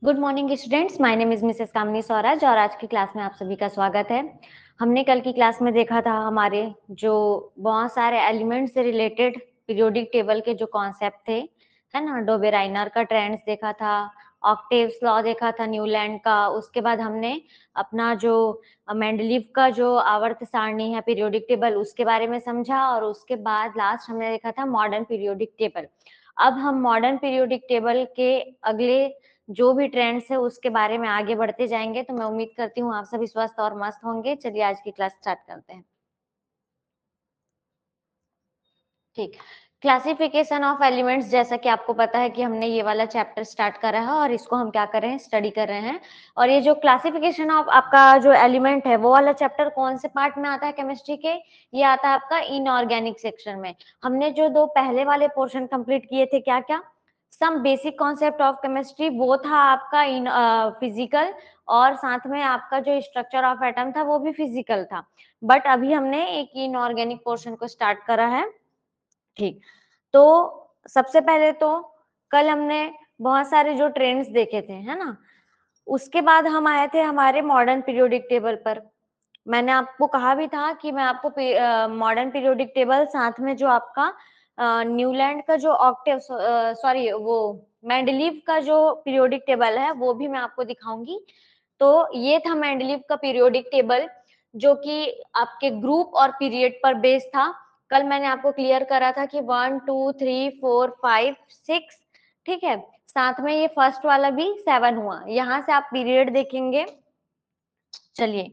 Good morning students, my name is Mrs Kamini Swaraj और आज की क्लास में आप सभी का स्वागत है। हमने कल की क्लास में देखा था हमारे जो बहुत सारे एलिमेंट से रिलेटेड पीरियोडिक टेबल के जो कॉन्सेप्ट थे, है ना। डोबेराइनर का ट्रेंड्स देखा था, ऑक्टेव्स लॉ देखा था न्यूलैंड का। उसके बाद हमने अपना जो मेंडलीव का जो आवर्त सारणी है पीरियोडिक टेबल उसके बारे में समझा और उसके बाद लास्ट हमने देखा था मॉडर्न पीरियोडिक टेबल। अब हम मॉडर्न पीरियोडिक टेबल के अगले जो भी ट्रेंड्स है उसके बारे में आगे बढ़ते जाएंगे। तो मैं उम्मीद करती हूँ आप सभी स्वस्थ और मस्त होंगे। चलिए आज की क्लास स्टार्ट करते हैं। ठीक, क्लासिफिकेशन ऑफ एलिमेंट्स, जैसा कि आपको पता है कि हमने ये वाला चैप्टर स्टार्ट करा है और इसको हम क्या कर रहे हैं, स्टडी कर रहे हैं। और ये जो क्लासिफिकेशन ऑफ आपका जो एलिमेंट है वो वाला चैप्टर कौन से पार्ट में आता है केमिस्ट्री के, ये आता है आपका इनऑर्गेनिक सेक्शन में। हमने जो दो पहले वाले पोर्शन कंप्लीट किए थे, क्या क्या, some basic concept of chemistry, वो था आपका इन फिजिकल, और साथ में आपका जो स्ट्रक्चर ऑफ एटम था वो भी फिजिकल था। बट अभी हमने एक इनऑर्गेनिक पोर्शन को स्टार्ट करा है। ठीक, तो सबसे पहले तो कल हमने बहुत सारे जो ट्रेंड्स देखे थे, है ना। उसके बाद हम आए थे हमारे मॉडर्न पीरियोडिक टेबल पर। मैंने आपको कहा भी था कि मैं आपको मॉडर्न पीरियोडिक टेबल साथ में जो आपका न्यूलैंड का जो ऑक्टेव सॉरी वो मेंडलीव का जो पीरियोडिक टेबल है वो भी मैं आपको दिखाऊंगी। तो ये था मेंडलीव का पीरियोडिक टेबल जो कि आपके ग्रुप और पीरियड पर बेस्ड था। कल मैंने आपको क्लियर करा था कि 1 2 3 4 5 6, ठीक है। साथ में ये फर्स्ट वाला भी 7 हुआ। यहाँ से आप पीरियड देखेंगे। चलिए,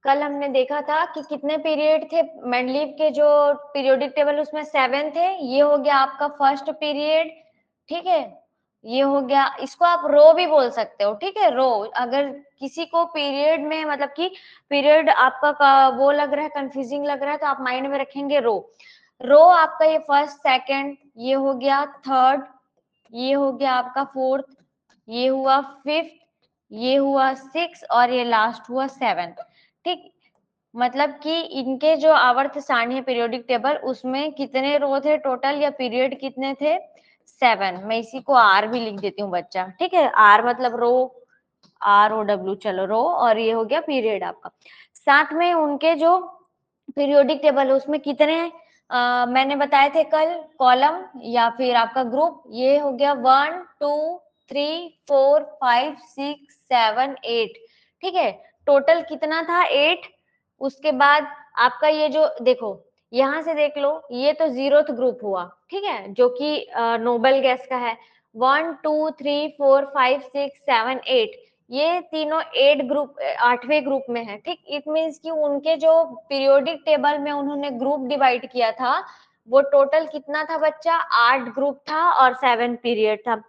कल हमने देखा था कि कितने पीरियड थे मेंडलीव के जो पीरियोडिक टेबल, उसमें 7 थे। ये हो गया आपका फर्स्ट पीरियड, ठीक है। ये हो गया, इसको आप रो भी बोल सकते हो, ठीक है। रो, अगर किसी को पीरियड में मतलब कि पीरियड आपका वो लग रहा है, कंफ्यूजिंग लग रहा है, तो आप माइंड में रखेंगे रो। रो आपका ये फर्स्ट सेकंड, ये हो गया थर्ड, ये हो गया आपका फोर्थ, ये हुआ फिफ्थ, ये हुआ सिक्स और ये लास्ट हुआ 7। ठीक, मतलब कि इनके जो आवर्त सारणी है पीरियोडिक टेबल, उसमें कितने रो थे टोटल या पीरियड कितने थे, 7। मैं इसी को आर भी लिख देती हूँ बच्चा, ठीक है। आर मतलब रो, ROW, चलो रो, और ये हो गया पीरियड आपका। साथ में उनके जो पीरियोडिक टेबल है उसमें कितने मैंने बताए थे कल, कॉलम या फिर आपका ग्रुप। ये हो गया 1 2 3 4 5 6 7 8, ठीक है। टोटल कितना था, 8। उसके बाद आपका ये जो देखो, यहाँ से देख लो, ये तो 0th ग्रुप हुआ, ठीक है, जो कि नोबल गैस का है। 1 2 3 4 5 6 7 8, ये तीनों 8 ग्रुप, 8वें ग्रुप में है, ठीक। इट मीन्स कि उनके जो पीरियोडिक टेबल में उन्होंने ग्रुप डिवाइड किया था, वो टोटल कितना था बच्चा, 8 ग्रुप था और 7 पीरियड था।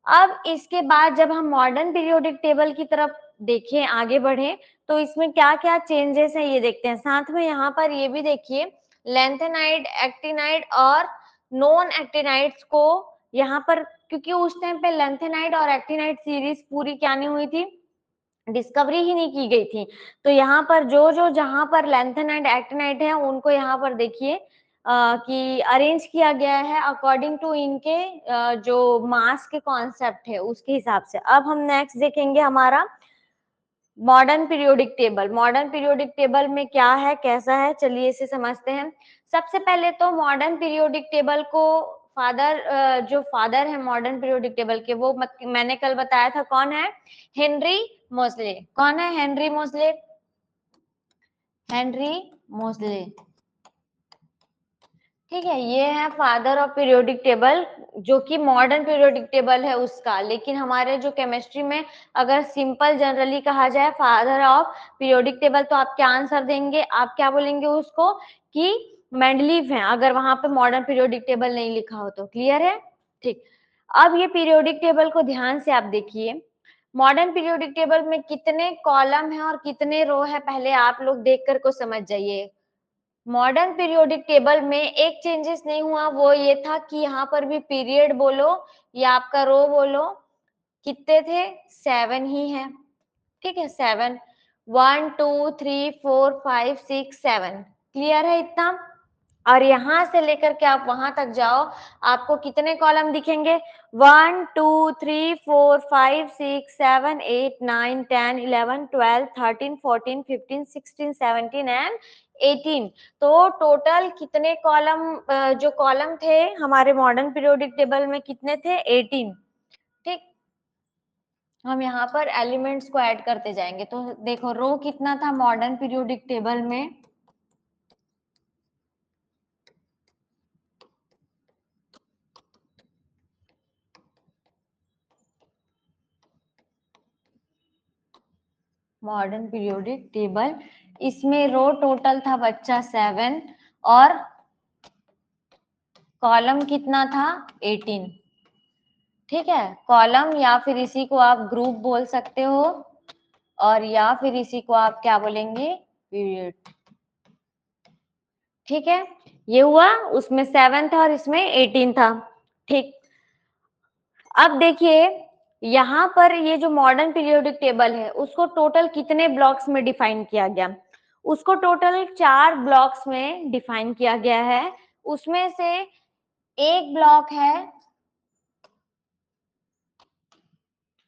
अब इसके बाद जब हम मॉडर्न पीरियोडिक टेबल की तरफ देखें, आगे बढ़े, तो इसमें क्या क्या चेंजेस है ये देखते हैं। साथ में यहाँ पर ये भी देखिए, लेंथेनाइड, एक्टिनाइड और नॉन एक्टिनाइड्स को यहाँ पर, क्योंकि उस टाइम पे लेंथेनाइड और एक्टिनाइड सीरीज पूरी क्या नहीं हुई थी, डिस्कवरी ही नहीं की गई थी। तो यहाँ पर जो जो जहां पर लेंथेनाइड एक्टिनाइड है उनको यहाँ पर देखिए कि अरेंज किया गया है अकॉर्डिंग टू इनके जो मास के कॉन्सेप्ट है उसके हिसाब से। अब हम नेक्स्ट देखेंगे हमारा modern periodic table. Modern periodic table में क्या है, कैसा है, चलिए इसे समझते हैं। सबसे पहले तो मॉडर्न पीरियोडिक टेबल को फादर, जो फादर है मॉडर्न पीरियोडिक टेबल के, वो मैंने कल बताया था कौन है, हेनरी मोसले। कौन है, हेनरी मोसले, हेनरी मोसले, ठीक है। ये है फादर ऑफ पीरियोडिक टेबल, जो कि मॉडर्न पीरियोडिक टेबल है उसका। लेकिन हमारे जो केमिस्ट्री में अगर सिंपल जनरली कहा जाए फादर ऑफ पीरियोडिक टेबल, तो आप क्या आंसर देंगे, आप क्या बोलेंगे उसको, कि मेंडलीव है, अगर वहां पे मॉडर्न पीरियोडिक टेबल नहीं लिखा हो तो। क्लियर है, ठीक। अब ये पीरियोडिक टेबल को ध्यान से आप देखिए। मॉडर्न पीरियोडिक टेबल में कितने कॉलम है और कितने रो है, पहले आप लोग देखकर को समझ जाइए। मॉडर्न पीरियोडिक टेबल में एक चेंजेस नहीं हुआ, वो ये था कि यहाँ पर भी पीरियड बोलो या आपका रो बोलो, कितने थे, 7 ही है, ठीक है। 7, 1 2 3 4 5 6 7, क्लियर है इतना। और यहां से लेकर के आप वहां तक जाओ, आपको कितने कॉलम दिखेंगे? 1 2 3 4 5 6 7 8 9 10 11 12 13 14 15 16 17 एंड 18। तो टोटल कितने कॉलम, जो कॉलम थे हमारे मॉडर्न पीरियोडिक टेबल में कितने थे? 18। ठीक, हम यहाँ पर एलिमेंट्स को ऐड करते जाएंगे। तो देखो रो कितना था मॉडर्न पीरियोडिक टेबल में? मॉडर्न पीरियोडिक टेबल, इसमें रो टोटल था बच्चा 7 और कॉलम कितना था? 18। ठीक है, कॉलम या फिर इसी को आप ग्रुप बोल सकते हो, और या फिर इसी को आप क्या बोलेंगे? पीरियड। ठीक है, ये हुआ, उसमें 7 था और इसमें 18 था। ठीक, अब देखिए यहाँ पर ये जो मॉडर्न पीरियोडिक टेबल है उसको टोटल कितने ब्लॉक्स में डिफाइन किया गया? उसको टोटल 4 ब्लॉक्स में डिफाइन किया गया है। उसमें से एक ब्लॉक है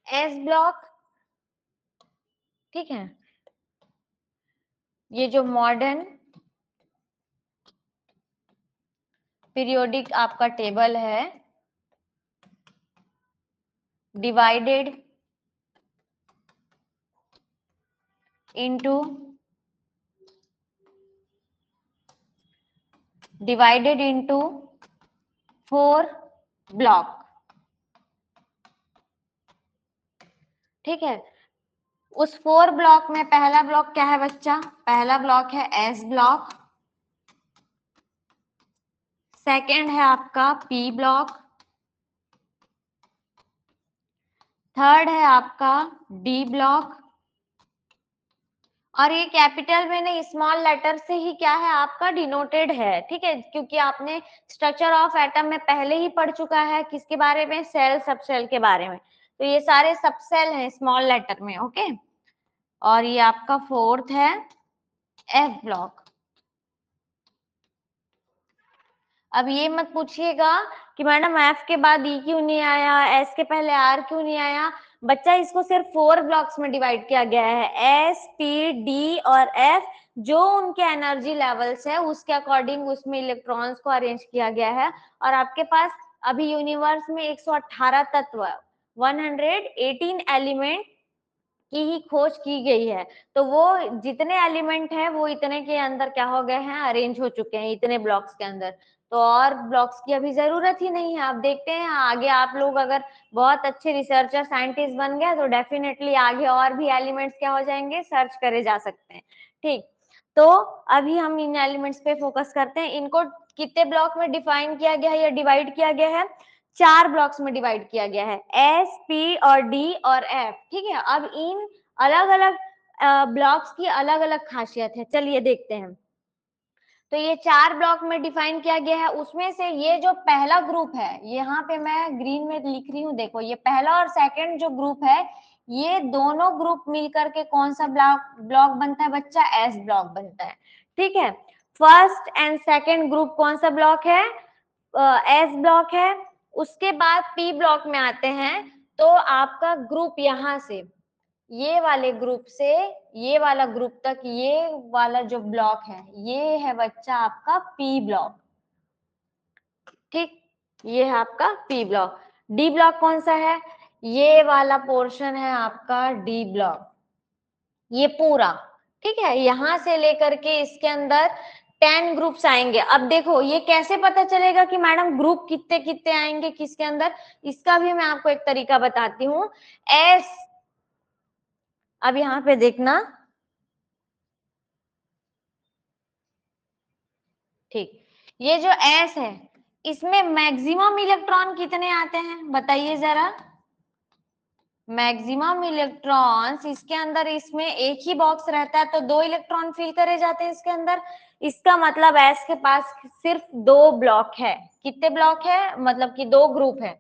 एस ब्लॉक। ठीक है, ये जो मॉडर्न पीरियोडिक आपका टेबल है डिवाइडेड इनटू 4 ब्लॉक। ठीक है, उस 4 ब्लॉक में पहला ब्लॉक क्या है बच्चा? पहला ब्लॉक है एस ब्लॉक, सेकेंड है आपका पी ब्लॉक, थर्ड है आपका डी ब्लॉक, और ये कैपिटल में नहीं स्मॉल लेटर से ही क्या है आपका डिनोटेड है। ठीक है, क्योंकि आपने स्ट्रक्चर ऑफ एटम में पहले ही पढ़ चुका है, किसके बारे में? सेल सबसेल के बारे में। तो ये सारे सबसेल हैं स्मॉल लेटर में। ओके, और ये आपका फोर्थ है एफ ब्लॉक। अब ये मत पूछिएगा कि मैडम एफ के बाद ई क्यों नहीं आया, एस के पहले आर क्यों नहीं आया। बच्चा इसको सिर्फ 4 ब्लॉक्स में डिवाइड किया गया है, एस पी डी और एफ। जो उनके एनर्जी लेवल्स है उसके अकॉर्डिंग उसमें इलेक्ट्रॉन्स को अरेंज किया गया है। और आपके पास अभी यूनिवर्स में 118 तत्व, 118 एलिमेंट की ही खोज की गई है। तो वो जितने एलिमेंट हैं वो इतने के अंदर क्या हो गए हैं? अरेंज हो चुके हैं इतने ब्लॉक्स के अंदर। तो और ब्लॉक्स की अभी जरूरत ही नहीं है। आप देखते हैं आगे आप लोग अगर बहुत अच्छे रिसर्चर साइंटिस्ट बन गए तो डेफिनेटली आगे और भी एलिमेंट्स क्या हो जाएंगे? सर्च करे जा सकते हैं। ठीक, तो अभी हम इन एलिमेंट्स पे फोकस करते हैं। इनको कितने ब्लॉक में डिफाइन किया गया है या डिवाइड किया गया है? 4 ब्लॉक्स में डिवाइड किया गया है, एस पी और डी और एफ। ठीक है, अब इन अलग अलग ब्लॉक्स की अलग अलग खासियत है, चलिए देखते हैं। तो ये 4 ब्लॉक में डिफाइन किया गया है। उसमें से ये जो पहला ग्रुप है, यहाँ पे मैं ग्रीन में लिख रही हूँ, देखो ये पहला और सेकंड जो ग्रुप है, ये दोनों ग्रुप मिलकर के कौन सा ब्लॉक ब्लॉक बनता है बच्चा? एस ब्लॉक बनता है। ठीक है, फर्स्ट एंड सेकंड ग्रुप कौन सा ब्लॉक है? एस ब्लॉक है। उसके बाद पी ब्लॉक में आते हैं, तो आपका ग्रुप यहाँ से ये वाले ग्रुप से ये वाला ग्रुप तक, ये वाला जो ब्लॉक है ये है बच्चा आपका पी ब्लॉक। ठीक, ये है आपका पी ब्लॉक। डी ब्लॉक कौन सा है? ये वाला पोर्शन है आपका डी ब्लॉक, ये पूरा। ठीक है, यहां से लेकर के इसके अंदर 10 ग्रुप्स आएंगे। अब देखो ये कैसे पता चलेगा कि मैडम ग्रुप कितने कितने आएंगे किसके अंदर? इसका भी मैं आपको एक तरीका बताती हूँ। एस, अब यहाँ पे देखना, ठीक, ये जो एस है इसमें मैक्सिमम इलेक्ट्रॉन कितने आते हैं बताइए जरा? मैक्सिमम इलेक्ट्रॉन्स इसके अंदर, इसमें एक ही बॉक्स रहता है तो 2 इलेक्ट्रॉन फिल करे जाते हैं इसके अंदर। इसका मतलब एस के पास सिर्फ 2 ब्लॉक है। कितने ब्लॉक है? मतलब कि 2 ग्रुप है,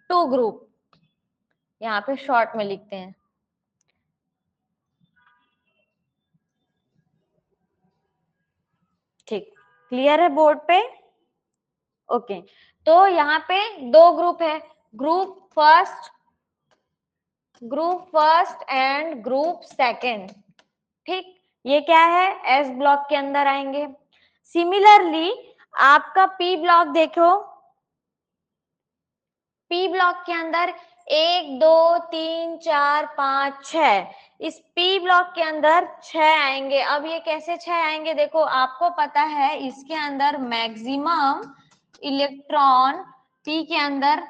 2 ग्रुप। यहाँ पे शॉर्ट में लिखते हैं। ठीक, क्लियर है बोर्ड पे? ओके, तो यहाँ पे दो ग्रुप है, group first and group second. ठीक, ये क्या है, एस ब्लॉक के अंदर आएंगे। सिमिलरली आपका पी ब्लॉक देखो, पी ब्लॉक के अंदर 1 2 3 4 5 6, इस पी ब्लॉक के अंदर 6 आएंगे। अब ये कैसे 6 आएंगे, देखो आपको पता है इसके अंदर मैक्सिमम इलेक्ट्रॉन पी के अंदर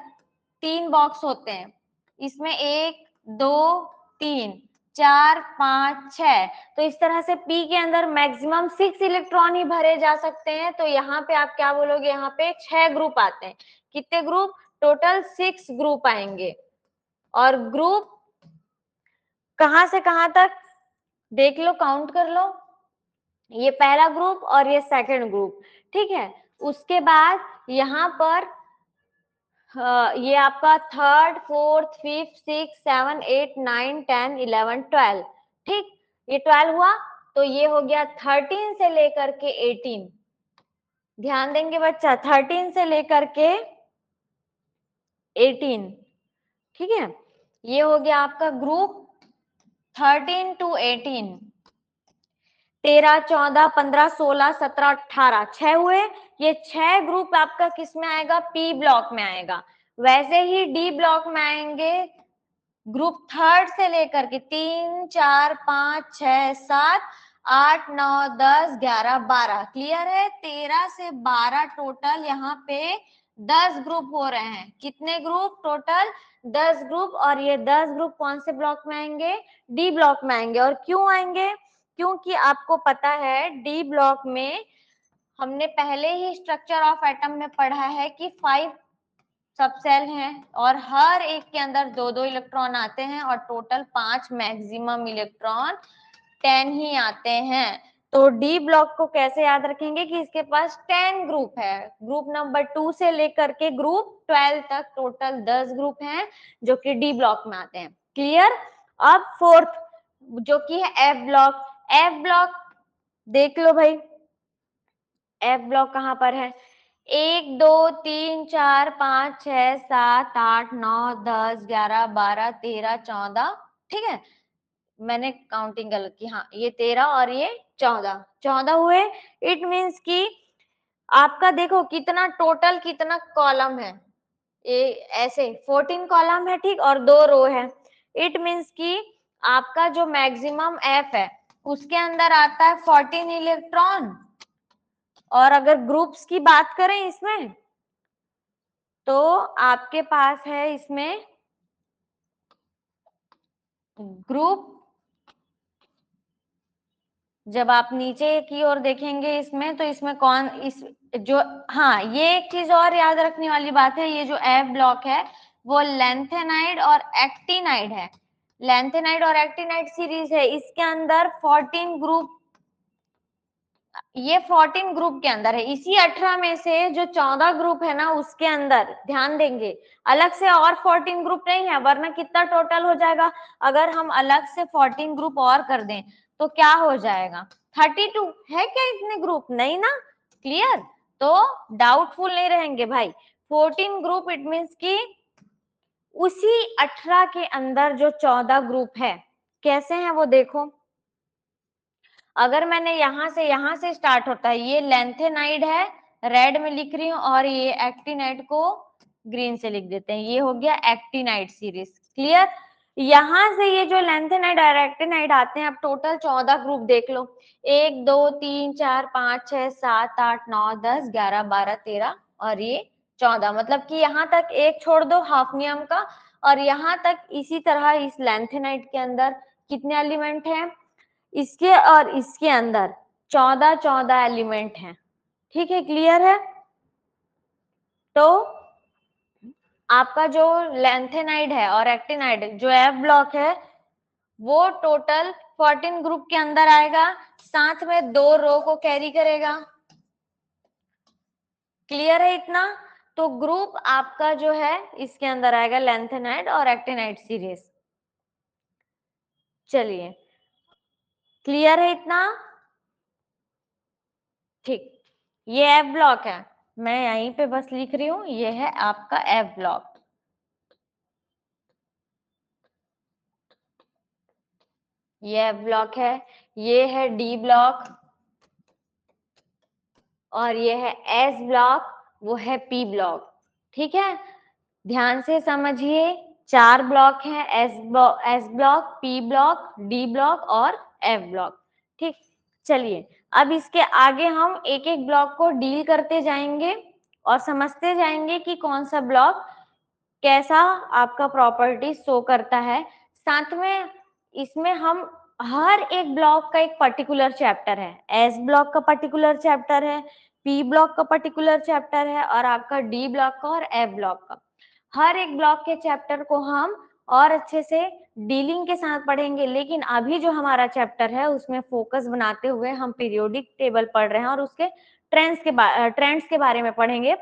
3 बॉक्स होते हैं, इसमें 1 2 3 4 5 6, तो इस तरह से पी के अंदर मैक्सिमम 6 इलेक्ट्रॉन ही भरे जा सकते हैं। तो यहाँ पे आप क्या बोलोगे, यहाँ पे 6 ग्रुप आते हैं। कितने ग्रुप, टोटल 6 ग्रुप आएंगे। और ग्रुप कहां से कहां तक देख लो, काउंट कर लो, ये पहला ग्रुप और ये सेकंड ग्रुप, ठीक है। उसके बाद यहाँ पर ये आपका थर्ड, फोर्थ, फिफ्थ, सिक्स, 7, 8, 9, 10, 11, 12, ठीक, ये 12 हुआ। तो ये हो गया 13 से लेकर के 18, ध्यान देंगे बच्चा, 13 से लेकर के 18, ठीक है। ये हो गया आपका ग्रुप 13 to 18, 13, 14, 15, 16, 17, 18, 6 हुए। ये 6 ग्रुप आपका किस में आएगा, पी ब्लॉक में आएगा। वैसे ही डी ब्लॉक में आएंगे ग्रुप थर्ड से लेकर के 3, 4, 5, 6, 7, 8, 9, 10, 11, 12, क्लियर है। 13 से 12 टोटल यहाँ पे 10 ग्रुप हो रहे हैं। कितने ग्रुप, टोटल 10 ग्रुप। और ये 10 ग्रुप कौन से ब्लॉक में आएंगे, डी ब्लॉक में आएंगे। और क्यों आएंगे, क्योंकि आपको पता है डी ब्लॉक में हमने पहले ही स्ट्रक्चर ऑफ एटम में पढ़ा है कि 5 सब सेल हैं और हर एक के अंदर 2-2 इलेक्ट्रॉन आते हैं और टोटल 5 मैक्सिमम इलेक्ट्रॉन 10 ही आते हैं। तो डी ब्लॉक को कैसे याद रखेंगे कि इसके पास 10 ग्रुप है, ग्रुप नंबर 2 से लेकर के ग्रुप 12 तक टोटल 10 ग्रुप हैं जो कि डी ब्लॉक में आते हैं, क्लियर। अब फोर्थ जो कि है एफ ब्लॉक, एफ ब्लॉक देख लो भाई, एफ ब्लॉक कहां पर है, 1 2 3 4 5 6 7 8 9 10 11 12 13 14, ठीक है। मैंने काउंटिंग गलत की, हाँ ये 13 और ये 14 हुए। इट मीन्स कि आपका देखो कितना टोटल कितना कॉलम है, ये ऐसे 14 कॉलम है, ठीक, और 2 रो है। इट मीन्स कि आपका जो मैक्सिमम एफ है उसके अंदर आता है 14 इलेक्ट्रॉन। और अगर ग्रुप्स की बात करें इसमें तो आपके पास है इसमें ग्रुप, जब आप नीचे की ओर देखेंगे इसमें तो इसमें कौन इस जो, हाँ ये एक चीज और याद रखने वाली बात है, ये जो एफ ब्लॉक है वो लैंथेनाइड और एक्टिनाइड है। लैंथेनाइड और एक्टिनाइड सीरीज है, इसके अंदर 14 ग्रुप, ये 14 ग्रुप के अंदर है। इसी 18 में से जो 14 ग्रुप है ना उसके अंदर ध्यान देंगे, अलग से और 14 ग्रुप नहीं है, वरना कितना टोटल हो जाएगा। अगर हम अलग से 14 ग्रुप और कर दें तो क्या हो जाएगा, 32 है क्या इतने ग्रुप, नहीं ना, क्लियर। तो डाउटफुल नहीं रहेंगे भाई, 14 ग्रुप इट मीन्स की उसी 18 के अंदर जो 14 ग्रुप है कैसे हैं वो देखो। अगर मैंने यहां से स्टार्ट होता है, ये लेंथेनाइड है, रेड में लिख रही हूँ, और ये एक्टिनाइड को ग्रीन से लिख देते हैं, ये हो गया एक्टिनाइड सीरीज, क्लियर। यहां से ये जो लेंथेनाइड और एक्टिनाइड आते हैं, अब टोटल 14 ग्रुप देख लो, 1 2 3 4 5 6 7 8 9 10 11 12 13 और ये 14, मतलब कि यहाँ तक एक छोड़ दो हाफनियम का, और यहाँ तक इसी तरह इस लेंथेनाइड के अंदर कितने एलिमेंट हैं, इसके और इसके अंदर 14 एलिमेंट हैं, ठीक है, क्लियर है। तो आपका जो लेंथेनाइड है और एक्टिनाइड जो एफ ब्लॉक है वो टोटल 14 ग्रुप के अंदर आएगा, साथ में 2 रो को कैरी करेगा, क्लियर है इतना। तो ग्रुप आपका जो है इसके अंदर आएगा लेंथेनाइड और एक्टिनाइड सीरीज, चलिए क्लियर है इतना, ठीक। ये एफ ब्लॉक है, मैं यहीं पे बस लिख रही हूँ, ये है आपका एफ ब्लॉक। ये एफ ब्लॉक है, ये है डी ब्लॉक, और ये है एस ब्लॉक, वो है पी ब्लॉक। ठीक है, ध्यान से समझिए, 4 ब्लॉक हैं, S block, P block, D block और एफ ब्लॉक। ठीक, चलिए अब इसके आगे हम एक एक ब्लॉक को डील करते जाएंगे और समझते जाएंगे कि कौन सा ब्लॉक कैसा आपका प्रॉपर्टी शो करता है। साथ में इसमें हम हर एक ब्लॉक का एक पर्टिकुलर चैप्टर है, एस ब्लॉक का पर्टिकुलर चैप्टर है, पी ब्लॉक का पर्टिकुलर चैप्टर है, और आपका डी ब्लॉक का और एफ ब्लॉक का। हर एक ब्लॉक के चैप्टर को हम और अच्छे से डीलिंग के साथ पढ़ेंगे, लेकिन अभी जो हमारा चैप्टर है उसमें फोकस बनाते हुए हम पीरियोडिक टेबल पढ़ रहे हैं और उसके ट्रेंड्स के बारे में पढ़ेंगे।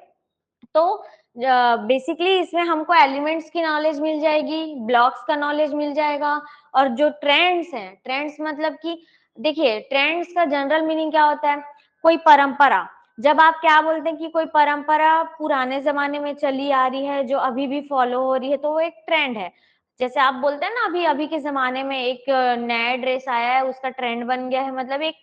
तो बेसिकली इसमें हमको एलिमेंट्स की नॉलेज मिल जाएगी, ब्लॉक्स का नॉलेज मिल जाएगा, और जो ट्रेंड्स हैं, ट्रेंड्स मतलब कि देखिए ट्रेंड्स का जनरल मीनिंग क्या होता है, कोई परंपरा। जब आप क्या बोलते हैं कि कोई परंपरा पुराने जमाने में चली आ रही है जो अभी भी फॉलो हो रही है, तो वो एक ट्रेंड है। जैसे आप बोलते हैं ना, अभी अभी के जमाने में एक नया ड्रेस आया है, उसका ट्रेंड बन गया है, मतलब एक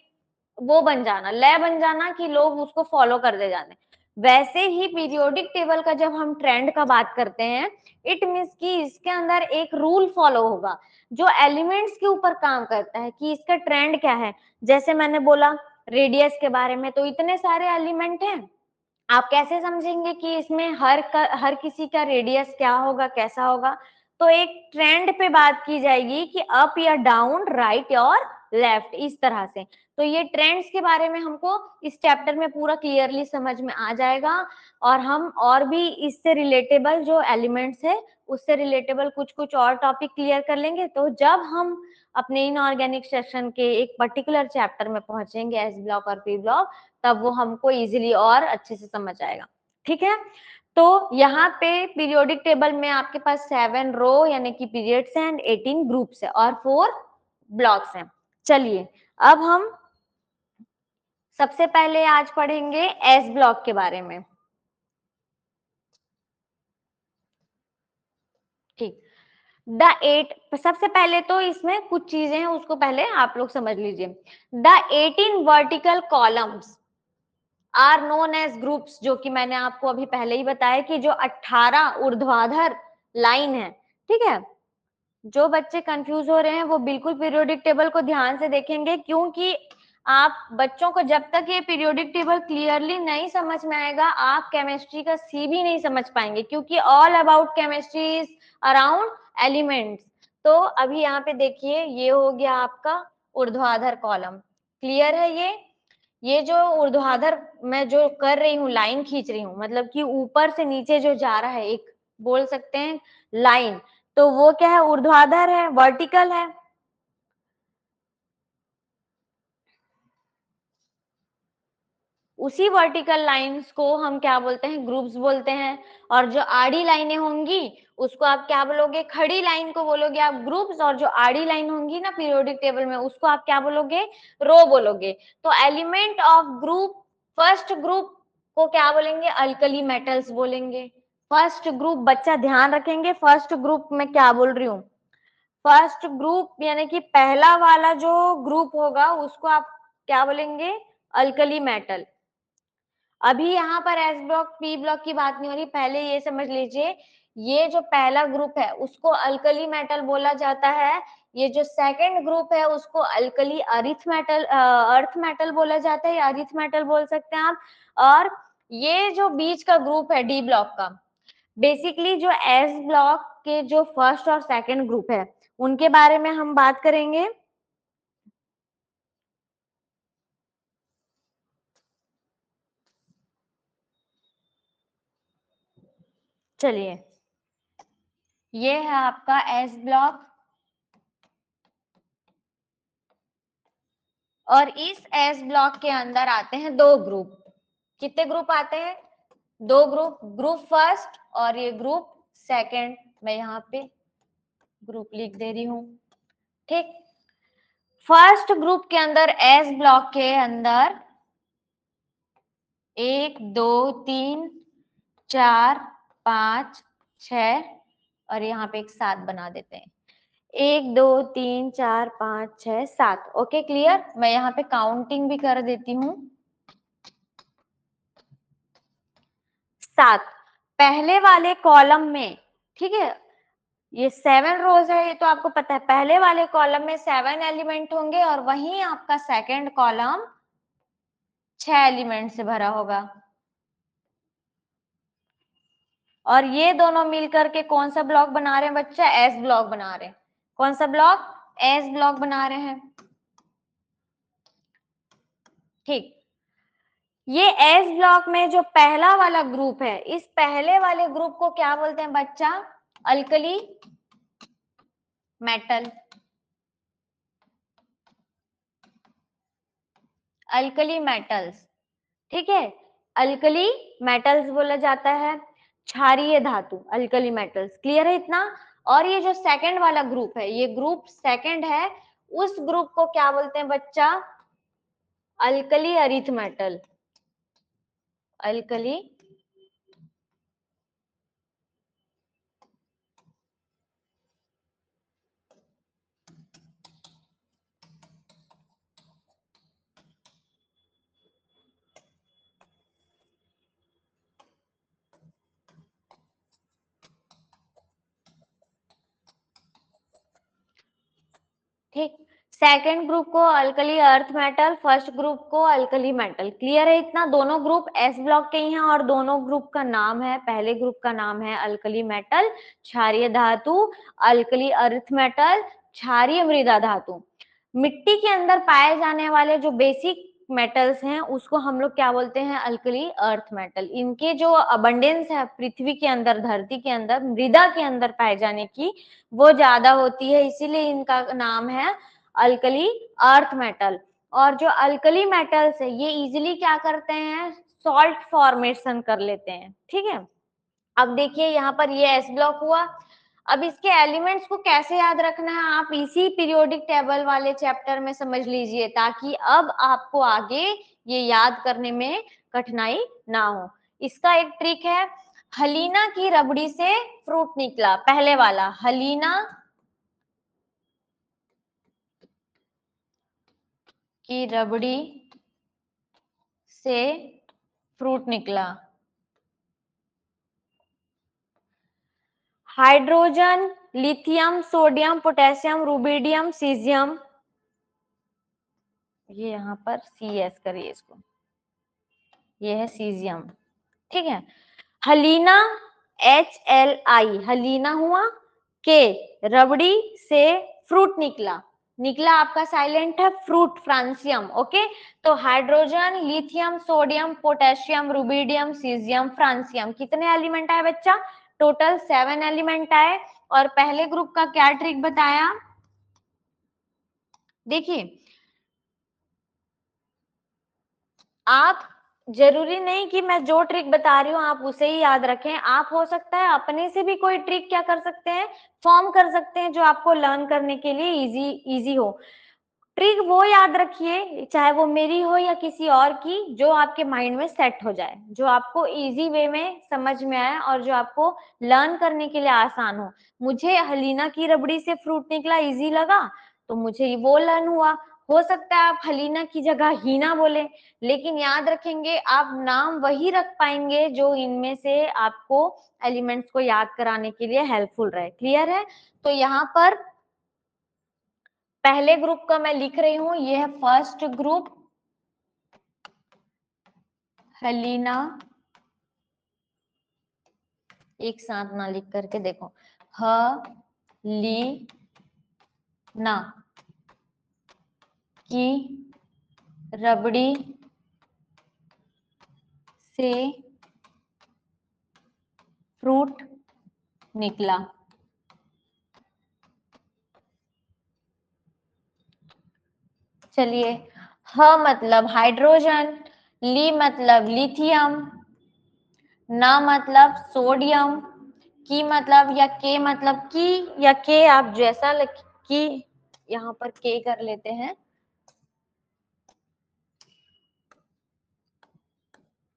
वो बन जाना, लय बन जाना कि लोग उसको फॉलो करते जाते हैं। वैसे ही पीरियोडिक टेबल का जब हम ट्रेंड का बात करते हैं, इट मीन्स कि इसके अंदर एक रूल फॉलो होगा जो एलिमेंट्स के ऊपर काम करता है कि इसका ट्रेंड क्या है। जैसे मैंने बोला रेडियस के बारे में, तो इतने सारे एलिमेंट हैं, आप कैसे समझेंगे कि इसमें हर किसी का रेडियस क्या होगा, कैसा होगा। तो एक ट्रेंड पे बात की जाएगी कि अप या डाउन, राइट और लेफ्ट, इस तरह से। तो ये ट्रेंड्स के बारे में हमको इस चैप्टर में पूरा क्लियरली समझ में आ जाएगा, और हम और भी इससे रिलेटेबल जो एलिमेंट्स है उससे रिलेटेबल कुछ कुछ और टॉपिक क्लियर कर लेंगे। तो जब हम अपने इनऑर्गेनिक सेशन के एक पर्टिकुलर चैप्टर में पहुंचेंगे, एस ब्लॉक और पी ब्लॉक, तब वो हमको इजीली और अच्छे से समझ आएगा। ठीक है, तो यहाँ पे पीरियोडिक टेबल में आपके पास 7 रो यानी कि पीरियड्स हैं, 18 ग्रुप्स है और 4 ब्लॉक्स हैं। चलिए अब हम सबसे पहले आज पढ़ेंगे एस ब्लॉक के बारे में। ठीक, द एट, सबसे पहले तो इसमें कुछ चीजें हैं उसको पहले आप लोग समझ लीजिए। The 18 vertical columns are known as groups, जो कि मैंने आपको अभी पहले ही बताया कि जो 18 ऊर्ध्वाधर लाइन है। ठीक है, जो बच्चे कंफ्यूज हो रहे हैं वो बिल्कुल पीरियोडिक टेबल को ध्यान से देखेंगे, क्योंकि आप बच्चों को जब तक ये पीरियोडिक टेबल क्लियरली नहीं समझ में आएगा, आप केमिस्ट्री का सी भी नहीं समझ पाएंगे, क्योंकि all about chemistry is around elements. तो अभी यहाँ पे देखिए, ये हो गया आपका ऊर्ध्वाधर कॉलम, क्लियर है। ये जो ऊर्ध्वाधर मैं जो कर रही हूँ, लाइन खींच रही हूँ, मतलब कि ऊपर से नीचे जो जा रहा है, एक बोल सकते हैं लाइन, तो वो क्या है, ऊर्ध्वाधर है, वर्टिकल है। उसी वर्टिकल लाइंस को हम क्या बोलते हैं, ग्रुप्स बोलते हैं। और जो आड़ी लाइनें होंगी उसको आप क्या बोलोगे, खड़ी लाइन को बोलोगे आप ग्रुप्स, और जो आड़ी लाइन होंगी ना पीरियोडिक टेबल में, उसको आप क्या बोलोगे, रो बोलोगे। तो element of group, first group को क्या बोलेंगे, अल्कली मेटल्स बोलेंगे। फर्स्ट ग्रुप, बच्चा ध्यान रखेंगे, फर्स्ट ग्रुप में क्या बोल रही हूँ, फर्स्ट ग्रुप यानी कि पहला वाला जो ग्रुप होगा उसको आप क्या बोलेंगे, अल्कली मेटल। अभी यहाँ पर एस ब्लॉक पी ब्लॉक की बात नहीं हो रही, पहले ये समझ लीजिए, ये जो पहला ग्रुप है उसको अल्कली मेटल बोला जाता है। ये जो सेकंड ग्रुप है उसको अल्कली अर्थ मेटल बोला जाता है, या अर्थ मेटल बोल सकते हैं आप। और ये जो बीच का ग्रुप है डी ब्लॉक का, बेसिकली जो एस ब्लॉक के जो फर्स्ट और सेकंड ग्रुप है उनके बारे में हम बात करेंगे। चलिए, ये है आपका एस ब्लॉक, और इस एस ब्लॉक के अंदर आते हैं 2 ग्रुप। कितने ग्रुप आते हैं, 2 ग्रुप, ग्रुप फर्स्ट और ये ग्रुप सेकंड। मैं यहाँ पे ग्रुप लिख दे रही हूँ। ठीक, फर्स्ट ग्रुप के अंदर, एस ब्लॉक के अंदर 1 2 3 4 5 6 और यहाँ पे एक 7 बना देते हैं। 1 2 3 4 5 6 7। Okay clear. मैं यहाँ पे काउंटिंग भी कर देती हूँ। 7 पहले वाले कॉलम में, ठीक है। ये 7 रोज है, ये तो आपको पता है। पहले वाले कॉलम में 7 एलिमेंट होंगे और वहीं आपका सेकंड कॉलम 6 एलिमेंट से भरा होगा। और ये दोनों मिलकर के कौन सा ब्लॉक बना रहे हैं बच्चा? एस ब्लॉक बना रहे हैं। कौन सा ब्लॉक? एस ब्लॉक बना रहे हैं। ठीक। ये एस ब्लॉक में जो पहला वाला ग्रुप है, इस पहले वाले ग्रुप को क्या बोलते हैं बच्चा? Alkali metal. अल्कली मेटल्स, ठीक है। अल्कली मेटल्स बोला जाता है, क्षारीय धातु, अल्कली मेटल्स। क्लियर है इतना? और ये जो सेकंड वाला ग्रुप है, ये ग्रुप सेकंड है, उस ग्रुप को क्या बोलते हैं बच्चा? Alkali earth metal. अल्कली ठीक। सेकंड ग्रुप को alkali earth metal, first group को अल्कली मेटल। क्लियर है इतना? दोनों ग्रुप एस ब्लॉक के ही हैं और दोनों ग्रुप का नाम है, पहले ग्रुप का नाम है अल्कली मेटल क्षारीय धातु, अल्कली अर्थ मेटल क्षारीय मृदा धातु। मिट्टी के अंदर पाए जाने वाले जो बेसिक मेटल्स हैं उसको हम लोग क्या बोलते हैं? Alkali earth metal. इनके जो अबंडेंस है पृथ्वी के अंदर, धरती के अंदर, मृदा के अंदर पाए जाने की, वो ज्यादा होती है, इसीलिए इनका नाम है अल्कली अर्थ मेटल। और जो अल्कली मेटल्स है ये इजिली क्या करते हैं? सॉल्ट फॉर्मेशन कर लेते हैं, ठीक है। अब देखिए यहाँ पर ये एस ब्लॉक हुआ। अब इसके एलिमेंट्स को कैसे याद रखना है आप इसी पीरियोडिक टेबल वाले चैप्टर में समझ लीजिए, ताकि अब आपको आगे ये याद करने में कठिनाई ना हो। इसका एक ट्रिक है, हलीना की रबड़ी से फ्रूट निकला। पहले वाला, हलीना की रबड़ी से फ्रूट निकला। Hydrogen, lithium, sodium, potassium, rubidium, caesium. ये यहाँ पर सी एस करिए इसको, ये है सीजियम, ठीक है। हलीना HLI, हलीना हुआ, के रबड़ी से फ्रूट निकला। निकला आपका साइलेंट है, फ्रूट, फ्रांसियम। ओके, तो hydrogen, lithium, sodium, potassium, rubidium, caesium, francium, कितने एलिमेंट आए बच्चा? टोटल 7 एलिमेंट आए। और पहले ग्रुप का क्या ट्रिक बताया? देखिए, आप जरूरी नहीं कि मैं जो ट्रिक बता रही हूँ आप उसे ही याद रखें। आप हो सकता है अपने से भी कोई ट्रिक क्या कर सकते हैं? फॉर्म कर सकते हैं, जो आपको लर्न करने के लिए इजी हो। ट्रिक वो याद रखिए, चाहे वो मेरी हो या किसी और की, जो आपके माइंड में सेट हो जाए, जो आपको इजी वे में समझ में आए और जो आपको लर्न करने के लिए आसान हो। मुझे हलीना की रबड़ी से फ्रूट निकला इजी लगा, तो मुझे वो लर्न हुआ। हो सकता है आप हलीना की जगह हीना बोले, लेकिन याद रखेंगे आप नाम वही रख पाएंगे जो इनमें से आपको एलिमेंट्स को याद कराने के लिए हेल्पफुल रहे। क्लियर है? तो यहाँ पर पहले ग्रुप का मैं लिख रही हूं, ये है फर्स्ट ग्रुप, हलीना। एक साथ ना लिख करके देखो, हलीना की रबड़ी से फ्रूट निकला। चलिए, ह मतलब हाइड्रोजन, ली मतलब लिथियम, ना मतलब सोडियम, की मतलब या के मतलब की या के, आप जैसा की यहाँ पर के कर लेते हैं,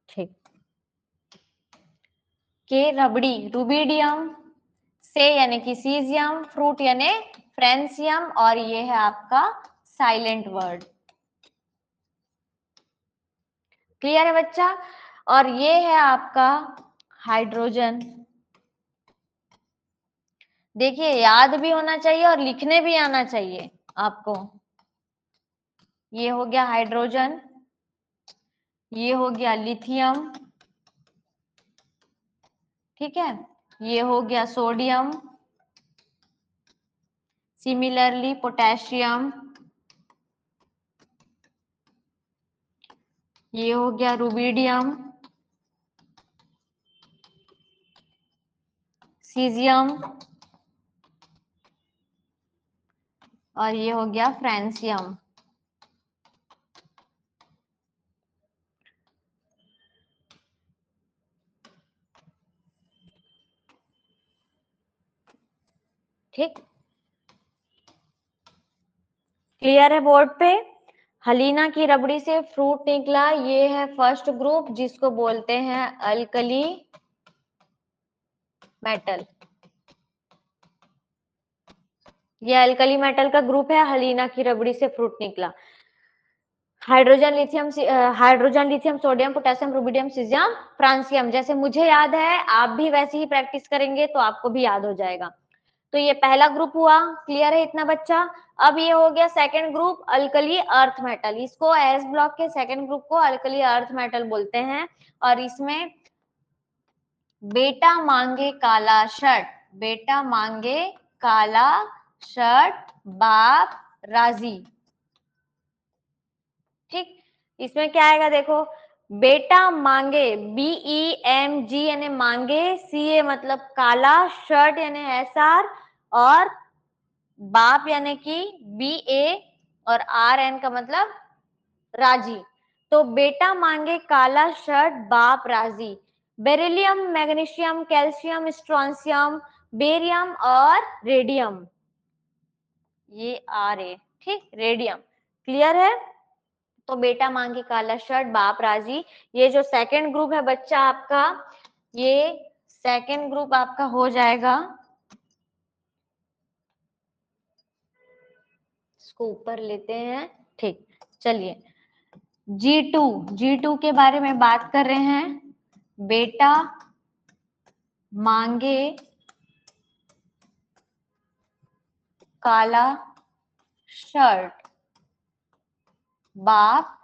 ठीक। के रबड़ी, रुबिडियम, से यानी कि सीजियम, फ्रूट यानी फ्रेंसियम, और ये है आपका साइलेंट वर्ड। क्लियर है बच्चा? और ये है आपका हाइड्रोजन। देखिए याद भी होना चाहिए और लिखने भी आना चाहिए आपको। ये हो गया हाइड्रोजन, ये हो गया लिथियम, ठीक है, ये हो गया सोडियम, सिमिलरली पोटेशियम, ये हो गया रुबिडियम, सीजियम, और ये हो गया फ्रेंसियम। ठीक, क्लियर है बोर्ड पे? हलीना की रबड़ी से फ्रूट निकला, ये है फर्स्ट ग्रुप जिसको बोलते हैं अल्कली मेटल। ये अल्कली मेटल का ग्रुप है, हलीना की रबड़ी से फ्रूट निकला। Hydrogen lithium sodium potassium rubidium caesium francium. जैसे मुझे याद है आप भी वैसे ही प्रैक्टिस करेंगे तो आपको भी याद हो जाएगा। तो ये पहला ग्रुप हुआ, क्लियर है इतना बच्चा? अब ये हो गया second group alkali earth metal. इसको एस ब्लॉक के सेकंड ग्रुप को अल्कली अर्थ मेटल बोलते हैं। और इसमें बेटा मांगे काला शर्ट, बेटा मांगे काला शर्ट, बाप राजी। ठीक, इसमें क्या आएगा देखो, बेटा मांगे BEMG यानी मांगे, CA मतलब काला, शर्ट यानी SR, और बाप यानी कि BA, और RN का मतलब राजी। तो बेटा मांगे काला शर्ट, बाप राजी। Beryllium, magnesium, calcium, strontium, barium और रेडियम, ये RA, ठीक, रेडियम। क्लियर है? तो बेटा मांगे काला शर्ट, बाप राजी। ये जो सेकंड ग्रुप है बच्चा आपका, ये सेकंड ग्रुप आपका हो जाएगा, इसको ऊपर लेते हैं, ठीक। चलिए G2 के बारे में बात कर रहे हैं। बेटा मांगे काला शर्ट, बाप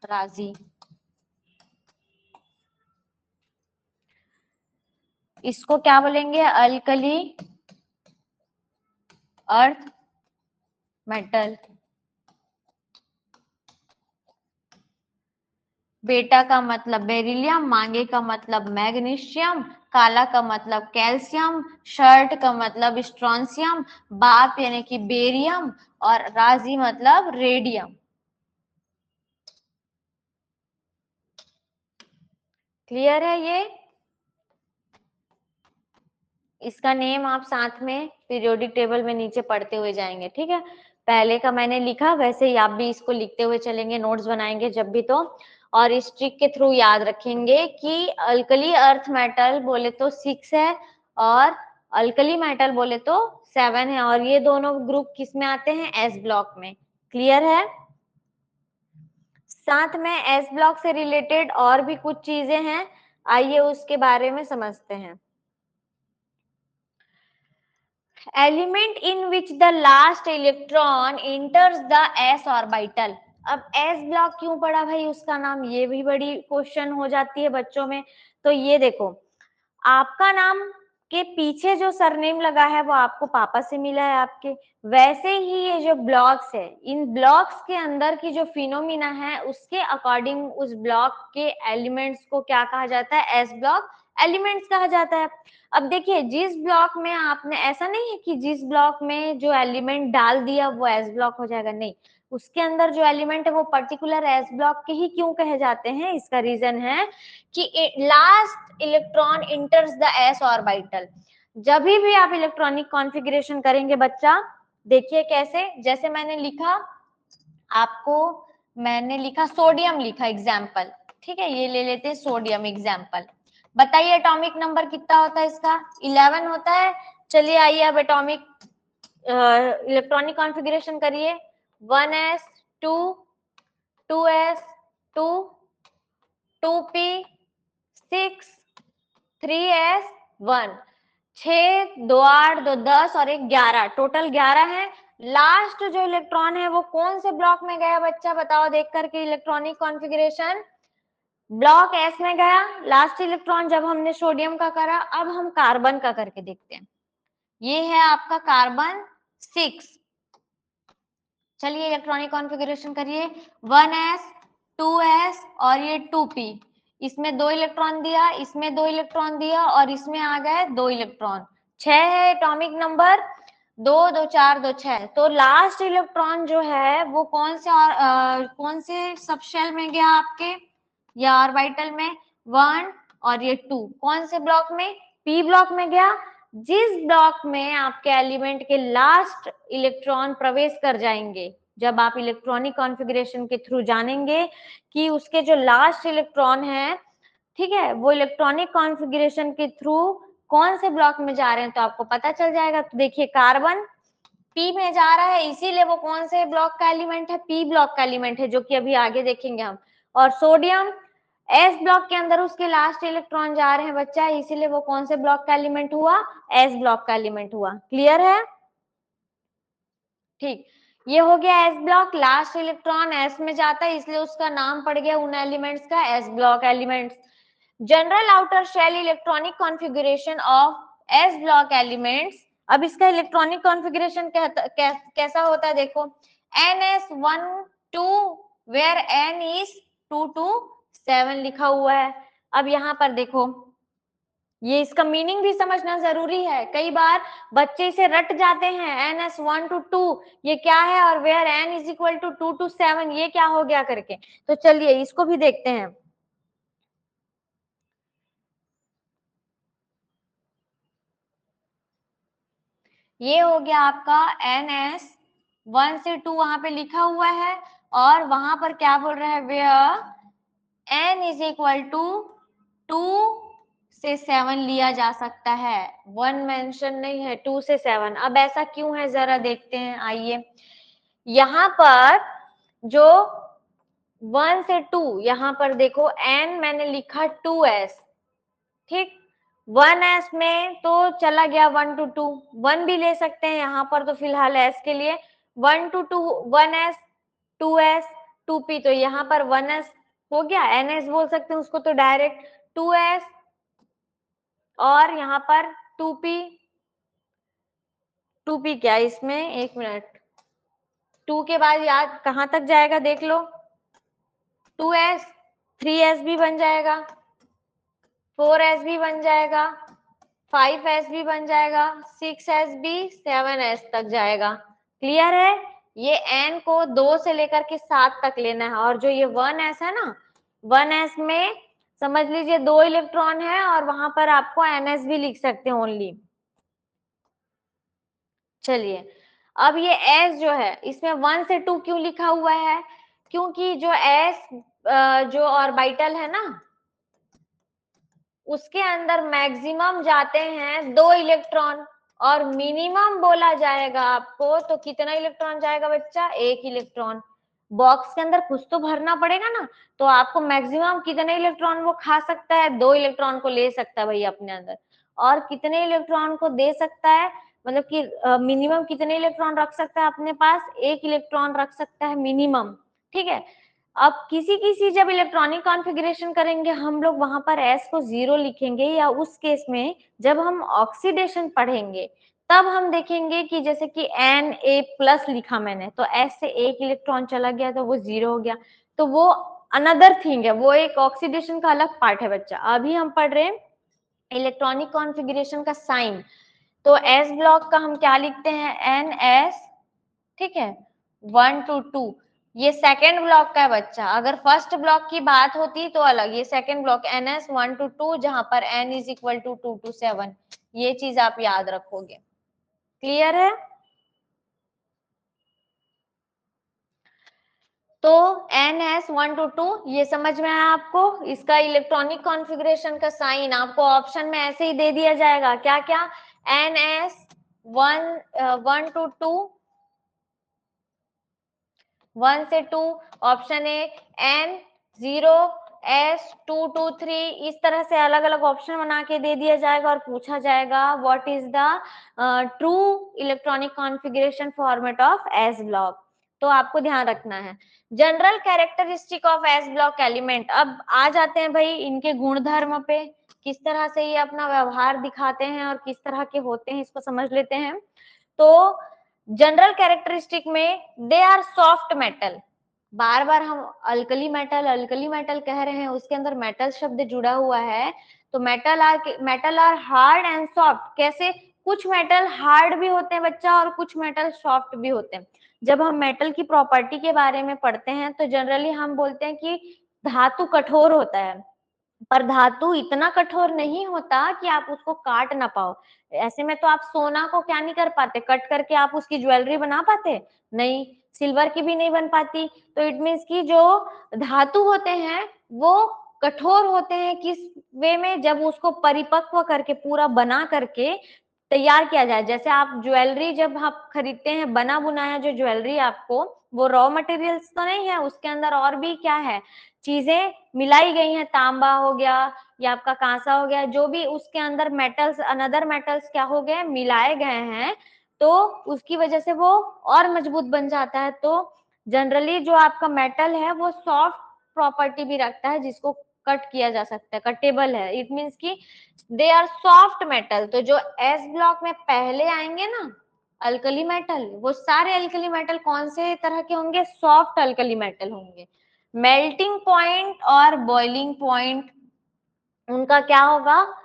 राजी। इसको क्या बोलेंगे? Alkali earth metal. बेटा का मतलब बेरिलियम, मांगे का मतलब मैग्नीशियम, काला का मतलब कैल्शियम, शर्ट का मतलब स्ट्रॉन्सियम, बाप यानी कि बेरियम, और राजी मतलब रेडियम। क्लियर है ये? इसका नेम आप साथ में पीरियोडिक टेबल में नीचे पढ़ते हुए जाएंगे, ठीक है? पहले का मैंने लिखा वैसे ही आप भी इसको लिखते हुए चलेंगे, नोट्स बनाएंगे जब भी तो। और इस ट्रिक के थ्रू याद रखेंगे कि अल्कली अर्थ मेटल बोले तो 6 है और अल्कली मेटल बोले तो 7 है, और ये दोनों ग्रुप किस में आते हैं? एस ब्लॉक में। क्लियर है? साथ में एस ब्लॉक से रिलेटेड और भी कुछ चीजें हैं, आइए उसके बारे में समझते हैं। Element in which the last electron इंटर्स the S orbital. अब एस ब्लॉक क्यों पड़ा भाई उसका नाम, ये भी बड़ी क्वेश्चन हो जाती है बच्चों में। तो ये देखो, आपका नाम के पीछे जो सरनेम लगा है वो आपको पापा से मिला है आपके, वैसे ही ये जो ब्लॉक्स है, इन ब्लॉक्स के अंदर की जो फिनोमिना है उसके अकॉर्डिंग उस ब्लॉक के एलिमेंट्स को क्या कहा जाता है? एस ब्लॉक एलिमेंट्स कहा जाता है। अब देखिए जिस ब्लॉक में आपने, ऐसा नहीं है कि जिस ब्लॉक में जो एलिमेंट डाल दिया वो एस ब्लॉक हो जाएगा, नहीं, उसके अंदर जो एलिमेंट है वो पर्टिकुलर एस ब्लॉक के ही क्यों कहे जाते हैं? इसका रीजन है कि last electron इंटर्स the S orbital. जब भी आप इलेक्ट्रॉनिक कॉन्फ़िगरेशन करेंगे बच्चा, देखिए कैसे, जैसे मैंने लिखा आपको, मैंने लिखा सोडियम लिखा एग्जाम्पल, ठीक है, ये ले लेते हैं सोडियम एग्जाम्पल। बताइए एटॉमिक नंबर कितना होता है इसका? 11 होता है। चलिए आइए अब एटॉमिक इलेक्ट्रॉनिक कॉन्फ़िगरेशन करिए। 1s 2 2s 2 2p 6 3s 1 6 2 8 2 10 और 1 11, टोटल 11 है। लास्ट जो इलेक्ट्रॉन है वो कौन से ब्लॉक में गया बच्चा, बताओ देख करके। इलेक्ट्रॉनिक कॉन्फ़िगरेशन ब्लॉक एस में गया लास्ट इलेक्ट्रॉन जब हमने सोडियम का करा। अब हम कार्बन का करके देखते हैं। ये है आपका कार्बन 6। चलिए इलेक्ट्रॉनिक कॉन्फ़िगरेशन करिए। 1s 2s और ये 2p, इसमें 2 इलेक्ट्रॉन दिया, इसमें 2 इलेक्ट्रॉन दिया और इसमें आ गए 2 इलेक्ट्रॉन। 6 है एटॉमिक नंबर, 2 2 4 2 6। तो लास्ट इलेक्ट्रॉन जो है वो कौन से सब शेल में गया आपके, या ऑर्बिटल में? 1 और ये 2 कौन से ब्लॉक में? पी ब्लॉक में गया। जिस ब्लॉक में आपके एलिमेंट के लास्ट इलेक्ट्रॉन प्रवेश कर जाएंगे, जब आप इलेक्ट्रॉनिक कॉन्फ़िगरेशन के थ्रू जानेंगे कि उसके जो लास्ट इलेक्ट्रॉन है, ठीक है, वो इलेक्ट्रॉनिक कॉन्फ़िगरेशन के थ्रू कौन से ब्लॉक में जा रहे हैं तो आपको पता चल जाएगा। तो देखिए कार्बन पी में जा रहा है, इसीलिए वो कौन से ब्लॉक का एलिमेंट है? पी ब्लॉक का एलिमेंट है, जो कि अभी आगे देखेंगे हम। और सोडियम एस ब्लॉक के अंदर उसके लास्ट इलेक्ट्रॉन जा रहे हैं बच्चा, इसीलिए वो कौन से ब्लॉक का एलिमेंट हुआ? एस ब्लॉक का एलिमेंट हुआ। क्लियर है? ठीक, ये हो गया S block. Last electron S में जाता है, इसलिए उसका नाम पड़ गया उन एलिमेंट्स का S block elements. General outer shell electronic configuration of S block elements. अब इसका इलेक्ट्रॉनिक कॉन्फ़िगरेशन कैसा होता है देखो। ns1 2 where n is 2 to 7 लिखा हुआ है। अब यहाँ पर देखो, ये इसका मीनिंग भी समझना जरूरी है। कई बार बच्चे इसे रट जाते हैं, ns1 to 2 ये क्या है, और where n is equal to 2 to 7 ये क्या हो गया करके। तो चलिए इसको भी देखते हैं। ये हो गया आपका ns1 से 2 वहां पे लिखा हुआ है, और वहां पर क्या बोल रहा है, where n is equal to 2 से 7 लिया जा सकता है। 1 मेंशन नहीं है, 2 से 7। अब ऐसा क्यों है जरा देखते हैं, आइए। यहाँ पर जो 1 से 2, यहाँ पर देखो n मैंने लिखा 2s, ठीक। 1s में तो चला गया 1 to 2, 1 भी ले सकते हैं यहाँ पर, तो फिलहाल s के लिए 1 to 2 1s 2s 2p, तो यहाँ पर 1s हो गया, ns बोल सकते हैं उसको तो डायरेक्ट 2s, और यहाँ पर 2p 2p क्या इसमें, एक मिनट, 2 के बाद याद कहाँ तक जाएगा देख लो, 2s 3s भी बन जाएगा, 4s भी बन जाएगा, 5s भी बन जाएगा, 6s भी, 7s तक जाएगा। क्लियर है? ये n को 2 से लेकर के 7 तक लेना है, और जो ये 1s है ना, 1s में समझ लीजिए 2 इलेक्ट्रॉन है, और वहां पर आपको ns भी लिख सकते हैं ओनली। चलिए अब ये s जो है, इसमें 1 से 2 क्यों लिखा हुआ है? क्योंकि जो s जो ऑर्बिटल है ना, उसके अंदर मैक्सिमम जाते हैं 2 इलेक्ट्रॉन, और मिनिमम बोला जाएगा आपको तो कितना इलेक्ट्रॉन जाएगा बच्चा? 1 इलेक्ट्रॉन। बॉक्स के अंदर कुछ तो भरना पड़ेगा ना, तो आपको मैक्सिमम कितने इलेक्ट्रॉन वो खा सकता है? 2 इलेक्ट्रॉन को ले सकता है भाई अपने अंदर। और कितने इलेक्ट्रॉन को दे सकता है, मतलब कि मिनिमम कितने इलेक्ट्रॉन रख सकता है अपने पास? 1 इलेक्ट्रॉन रख सकता है मिनिमम, ठीक है। अब किसी किसी जब इलेक्ट्रॉनिक कॉन्फ़िगरेशन करेंगे हम लोग, वहां पर s को 0 लिखेंगे, या उस केस में जब हम ऑक्सीडेशन पढ़ेंगे तब हम देखेंगे कि जैसे कि Na+ लिखा मैंने, तो s से 1 इलेक्ट्रॉन चला गया तो वो 0 हो गया, तो वो अनदर थिंग है, वो एक ऑक्सीडेशन का अलग पार्ट है बच्चा। अभी हम पढ़ रहे हैं इलेक्ट्रॉनिक कॉन्फ़िगरेशन का साइन। तो s ब्लॉक का हम क्या लिखते हैं? ns, ठीक है, 1 to 2। ये सेकेंड ब्लॉक का है बच्चा, अगर फर्स्ट ब्लॉक की बात होती तो अलग, ये सेकेंड ब्लॉक ns 1 to 2, जहां पर n is equal to 2 to 7, ये चीज आप याद रखोगे। क्लियर है? तो NS122 ये समझ में आया आपको? इसका इलेक्ट्रॉनिक कॉन्फ़िगरेशन का साइन आपको ऑप्शन में ऐसे ही दे दिया जाएगा, क्या क्या? NS1 to 2, 1 से 2, ऑप्शन ए N0S223, इस तरह से अलग अलग ऑप्शन बना के दे दिया जाएगा और पूछा जाएगा what is the true electronic configuration format of S block. तो आपको ध्यान रखना है general characteristic of S block element. अब आ जाते हैं भाई इनके गुणधर्म पे, किस तरह से ये अपना व्यवहार दिखाते हैं और किस तरह के होते हैं, इसको समझ लेते हैं। तो जनरल कैरेक्टरिस्टिक में दे आर सॉफ्ट मेटल, बार बार हम अल्कली मेटल कह रहे हैं, उसके अंदर मेटल शब्द जुड़ा हुआ है। तो metal are hard and soft. कैसे? कुछ मेटल हार्ड भी होते हैं बच्चा और कुछ मेटल सॉफ्ट भी होते हैं। जब हम मेटल की प्रॉपर्टी के बारे में पढ़ते हैं तो जनरली हम बोलते हैं कि धातु कठोर होता है, पर धातु इतना कठोर नहीं होता कि आप उसको काट ना पाओ। ऐसे में तो आप सोना को क्या नहीं कर पाते, कट करके आप उसकी ज्वेलरी बना पाते? नहीं, सिल्वर की भी नहीं बन पाती। तो इट मीन्स की जो धातु होते हैं वो कठोर होते हैं किस वे में? जब उसको परिपक्व करके पूरा बना करके तैयार किया जाए। जैसे आप ज्वेलरी जब आप खरीदते हैं, बना बुनाया जो ज्वेलरी आपको, वो रॉ मटेरियल्स तो नहीं है, उसके अंदर और भी क्या है, चीजें मिलाई गई हैं, तांबा हो गया या आपका कांसा हो गया, जो भी उसके अंदर मेटल्स, अनदर मेटल्स क्या हो गए, मिलाए गए हैं, तो उसकी वजह से वो और मजबूत बन जाता है। तो जनरली जो आपका मेटल है वो सॉफ्ट प्रॉपर्टी भी रखता है, जिसको कट किया जा सकता है, कटेबल है। इट मीन्स की दे आर सॉफ्ट मेटल। तो जो एस ब्लॉक में पहले आएंगे ना अल्कली मेटल, वो सारे अल्कली मेटल कौन से तरह के होंगे? सॉफ्ट अल्कली मेटल होंगे। मेल्टिंग पॉइंट और बॉइलिंग पॉइंट उनका क्या होगा?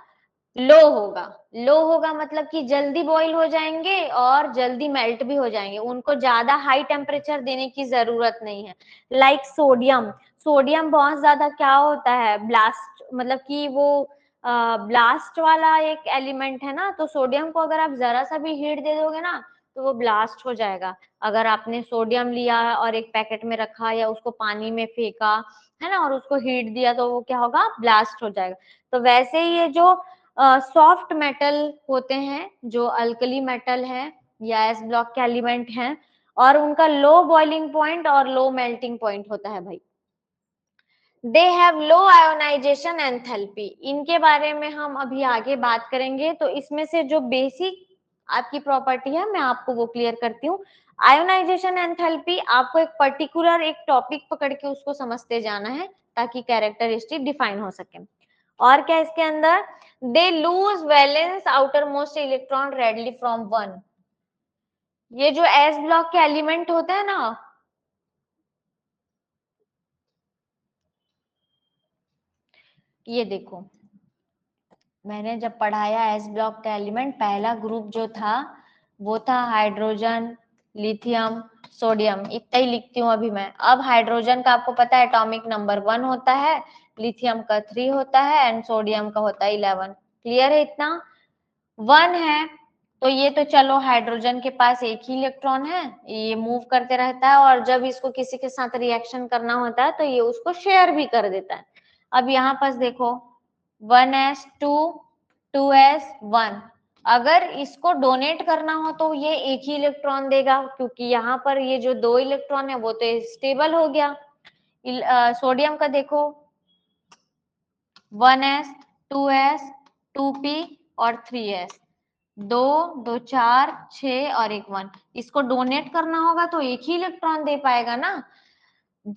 लो होगा। लो होगा मतलब कि जल्दी बॉईल हो जाएंगे और जल्दी मेल्ट भी हो जाएंगे, उनको ज्यादा हाई टेम्परेचर देने की जरूरत नहीं है। लाइक सोडियम, सोडियम बहुत ज्यादा क्या होता है, ब्लास्ट, मतलब कि वो ब्लास्ट वाला एक एलिमेंट है ना। तो सोडियम को अगर आप जरा सा भी हीट दे दोगे ना तो वो ब्लास्ट हो जाएगा। अगर आपने सोडियम लिया और एक पैकेट में रखा या उसको पानी में फेंका है ना और उसको हीट दिया तो वो क्या होगा? ब्लास्ट हो जाएगा। तो वैसे ही ये जो सॉफ्ट मेटल होते हैं, जो अल्कली मेटल है या एस ब्लॉक के एलिमेंट हैं, और उनका लो बॉइलिंग पॉइंट और लो मेल्टिंग पॉइंट होता है भाई। They have low ionization enthalpy, इनके बारे में हम अभी आगे बात करेंगे। तो इसमें से जो बेसिक आपकी प्रॉपर्टी है मैं आपको वो क्लियर करती हूँ। आयोनाइजेशन एंथैल्पी आपको एक पर्टिकुलर एक टॉपिक पकड़ के उसको समझते जाना है ताकि कैरेक्टरिस्टिक डिफाइन हो सके। और क्या इसके अंदर? They lose valence outermost electron readily from one. ये जो एस ब्लॉक के एलिमेंट होते हैं ना, ये देखो मैंने जब पढ़ाया एस ब्लॉक का एलिमेंट, पहला ग्रुप जो था वो था हाइड्रोजन, लिथियम, सोडियम, इतना ही लिखती हूँ अभी मैं। अब हाइड्रोजन का आपको पता है एटॉमिक नंबर 1 होता है, लिथियम का 3 होता है एंड सोडियम का होता है 11। क्लियर है इतना? 1 है तो ये तो चलो हाइड्रोजन के पास एक ही इलेक्ट्रॉन है, ये मूव करते रहता है और जब इसको किसी के साथ रिएक्शन करना होता है तो ये उसको शेयर भी कर देता है। अब यहाँ पास देखो 1s2 2s1, अगर इसको डोनेट करना हो तो ये एक ही इलेक्ट्रॉन देगा, क्योंकि यहाँ पर ये जो 2 इलेक्ट्रॉन है वो तो स्टेबल हो गया। सोडियम का देखो 1s 2s 2p और 3s, 2 2 4 6 और एक 1, इसको डोनेट करना होगा तो एक ही इलेक्ट्रॉन दे पाएगा ना।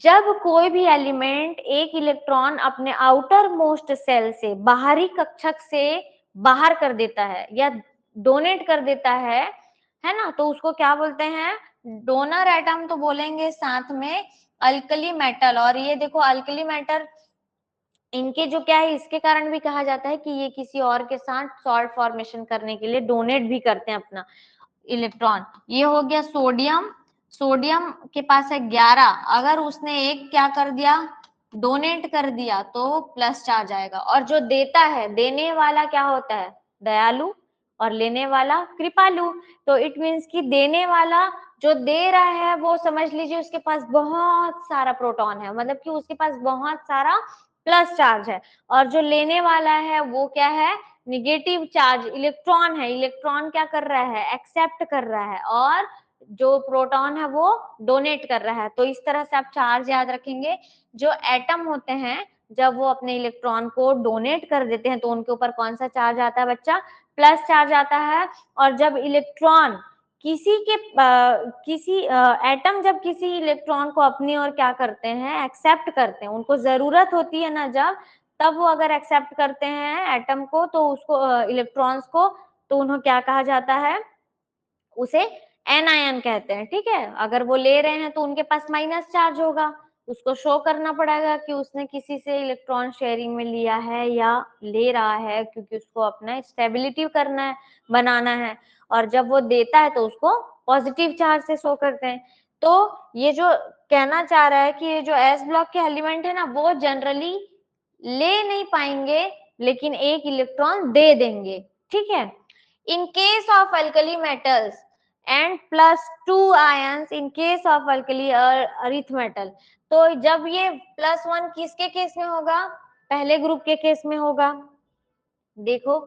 जब कोई भी एलिमेंट एक इलेक्ट्रॉन अपने आउटर मोस्ट सेल से, बाहरी कक्षक से बाहर कर देता है या डोनेट कर देता है ना, तो उसको क्या बोलते हैं? डोनर एटम तो बोलेंगे, साथ में अल्कली मेटल। और ये देखो अल्कली मेटल इनके जो क्या है, इसके कारण भी कहा जाता है कि ये किसी और के साथ सॉल्ट फॉर्मेशन करने के लिए डोनेट भी करते हैं अपना इलेक्ट्रॉन। ये हो गया सोडियम, सोडियम के पास है 11, अगर उसने एक क्या कर दिया, डोनेट कर दिया तो प्लस चार्ज आएगा। और जो देता है, देने वाला क्या होता है? दयालु। और लेने वाला कृपालु। तो इट मीन्स कि देने वाला जो दे रहा है वो समझ लीजिए उसके पास बहुत सारा प्रोटॉन है, मतलब कि उसके पास बहुत सारा प्लस चार्ज है, और जो लेने वाला है वो क्या है, निगेटिव चार्ज इलेक्ट्रॉन है। इलेक्ट्रॉन क्या कर रहा है, एक्सेप्ट कर रहा है, और जो प्रोटॉन है वो डोनेट कर रहा है। तो इस तरह से आप चार्ज याद रखेंगे। जो एटम होते हैं जब वो अपने इलेक्ट्रॉन को डोनेट कर देते हैं तो उनके ऊपर कौन सा चार्ज आता है बच्चा, प्लस चार्ज आता है। और जब इलेक्ट्रॉन किसी एटम जब किसी इलेक्ट्रॉन को अपनी ओर क्या करते हैं, एक्सेप्ट करते हैं, उनको जरूरत होती है ना जब, तब वो अगर एक्सेप्ट करते हैं एटम को तो उसको इलेक्ट्रॉन्स को, तो उन्हें क्या कहा जाता है, उसे एनायन कहते हैं। ठीक है, अगर वो ले रहे हैं तो उनके पास माइनस चार्ज होगा, उसको शो करना पड़ेगा कि उसने किसी से इलेक्ट्रॉन शेयरिंग में लिया है या ले रहा है, क्योंकि उसको अपना स्टेबिलिटी करना है, बनाना है। और जब वो देता है तो उसको पॉजिटिव चार्ज से शो करते हैं। तो ये जो कहना चाह रहा है कि ये जो एस ब्लॉक के एलिमेंट है ना वो जनरली ले नहीं पाएंगे, लेकिन एक इलेक्ट्रॉन दे देंगे। ठीक है, in case of alkali metals and +2 ions in case of alkali earth metal। तो जब ये +1 किसके केस में होगा, पहले ग्रुप के केस में होगा। देखो,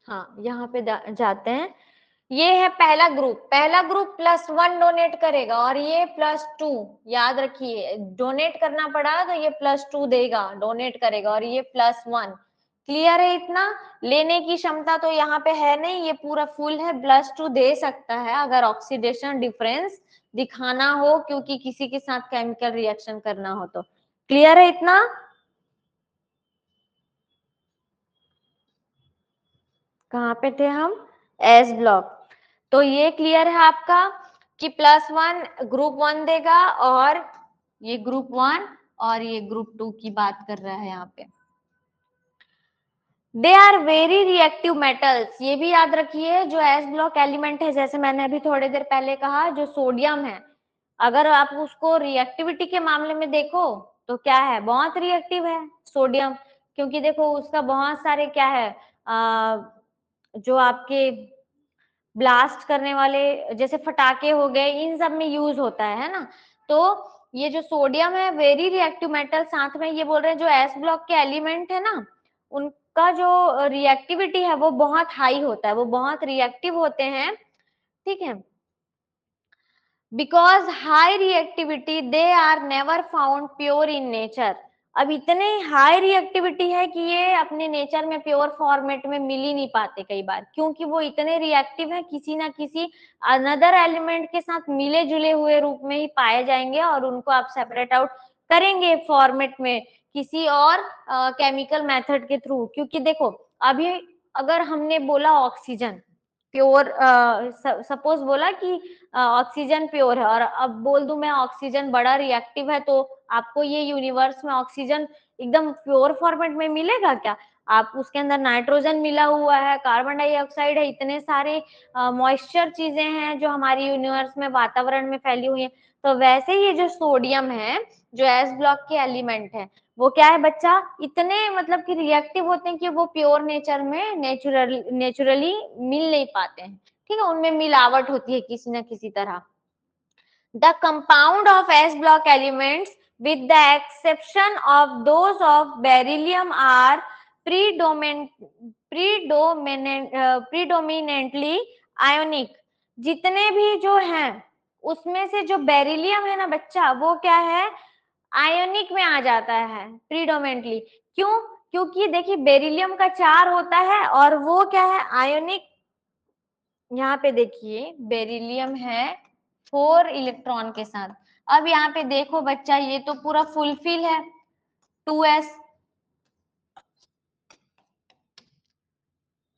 हाँ यहाँ पे जाते हैं। ये है पहला ग्रुप, पहला ग्रुप +1 डोनेट करेगा और ये +2, याद रखिए डोनेट करना पड़ा तो ये +2 देगा, डोनेट करेगा, और ये +1। क्लियर है इतना। लेने की क्षमता तो यहाँ पे है नहीं, ये पूरा फुल है, +2 दे सकता है अगर ऑक्सीडेशन डिफरेंस दिखाना हो, क्योंकि किसी के साथ केमिकल रिएक्शन करना हो तो। क्लियर है इतना। कहाँ पे थे हम, एस ब्लॉक। तो ये क्लियर है आपका कि +1 ग्रुप 1 देगा, और ये ग्रुप 1 और ये ग्रुप 2 की बात कर रहा है यहाँ पे। They are very reactive metals, ये भी याद रखिए जो एस ब्लॉक एलिमेंट है, जैसे मैंने अभी थोड़ी देर पहले कहा, जो सोडियम है, अगर आप उसको रिएक्टिविटी के मामले में देखो तो क्या है, बहुत रिएक्टिव है सोडियम। क्योंकि देखो उसका बहुत सारे क्या है, जो आपके ब्लास्ट करने वाले जैसे फटाके हो गए, इन सब में यूज होता है ना। तो ये जो सोडियम है वेरी रिएक्टिव मेटल, साथ में ये बोल रहे हैं जो एस ब्लॉक के एलिमेंट है ना, उनका जो रिएक्टिविटी है वो बहुत हाई होता है, वो बहुत रिएक्टिव होते हैं। ठीक है, because high reactivity they are never found pure in nature. अब इतने हाई रिएक्टिविटी है कि ये अपने नेचर में प्योर फॉर्मेट में मिल ही नहीं पाते कई बार, क्योंकि वो इतने रिएक्टिव है, किसी ना किसी अनदर एलिमेंट के साथ मिले जुले हुए रूप में ही पाए जाएंगे, और उनको आप सेपरेट आउट करेंगे फॉर्मेट में किसी और केमिकल मेथड के थ्रू। क्योंकि देखो अभी अगर हमने बोला ऑक्सीजन प्योर, सपोज बोला कि ऑक्सीजन प्योर है, और अब बोल दूं मैं ऑक्सीजन बड़ा रिएक्टिव है, तो आपको ये यूनिवर्स में ऑक्सीजन एकदम प्योर फॉर्मेट में मिलेगा क्या? आप उसके अंदर नाइट्रोजन मिला हुआ है, कार्बन डाइऑक्साइड है, इतने सारे मॉइस्चर चीजें हैं जो हमारी यूनिवर्स में वातावरण में फैली हुई है। तो वैसे ही ये जो सोडियम है, जो एस ब्लॉक के एलिमेंट है, वो क्या है बच्चा, इतने मतलब कि रिएक्टिव होते हैं कि वो प्योर नेचर में नेचुरली मिल नहीं पाते हैं। ठीक है, उनमें मिलावट होती है किसी न किसी तरह। The compound of S block elements with the exception of those of beryllium are predominantly ionic। जितने भी जो हैं उसमें से जो बेरिलियम है ना बच्चा, वो क्या है, आयोनिक में आ जाता है प्रीडोमेंटली। क्यों? क्योंकि देखिए बेरिलियम का 4 होता है और वो क्या है, आयोनिक। यहाँ पे देखिए बेरिलियम है 4 इलेक्ट्रॉन के साथ। अब यहाँ पे देखो बच्चा, ये तो पूरा फुलफिल है 2s,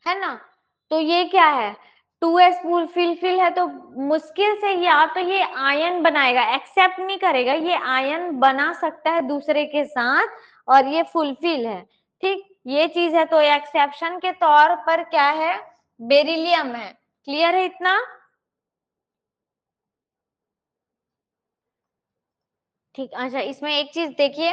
है ना। तो ये क्या है, 2s फुलफिल है, तो मुश्किल से या तो ये आयन बनाएगा, एक्सेप्ट नहीं करेगा, ये आयन बना सकता है दूसरे के साथ, और ये फुलफिल है। ठीक, ये चीज है। तो एक्सेप्शन के तौर पर क्या है, बेरिलियम है। क्लियर है इतना। ठीक, अच्छा इसमें एक चीज देखिए,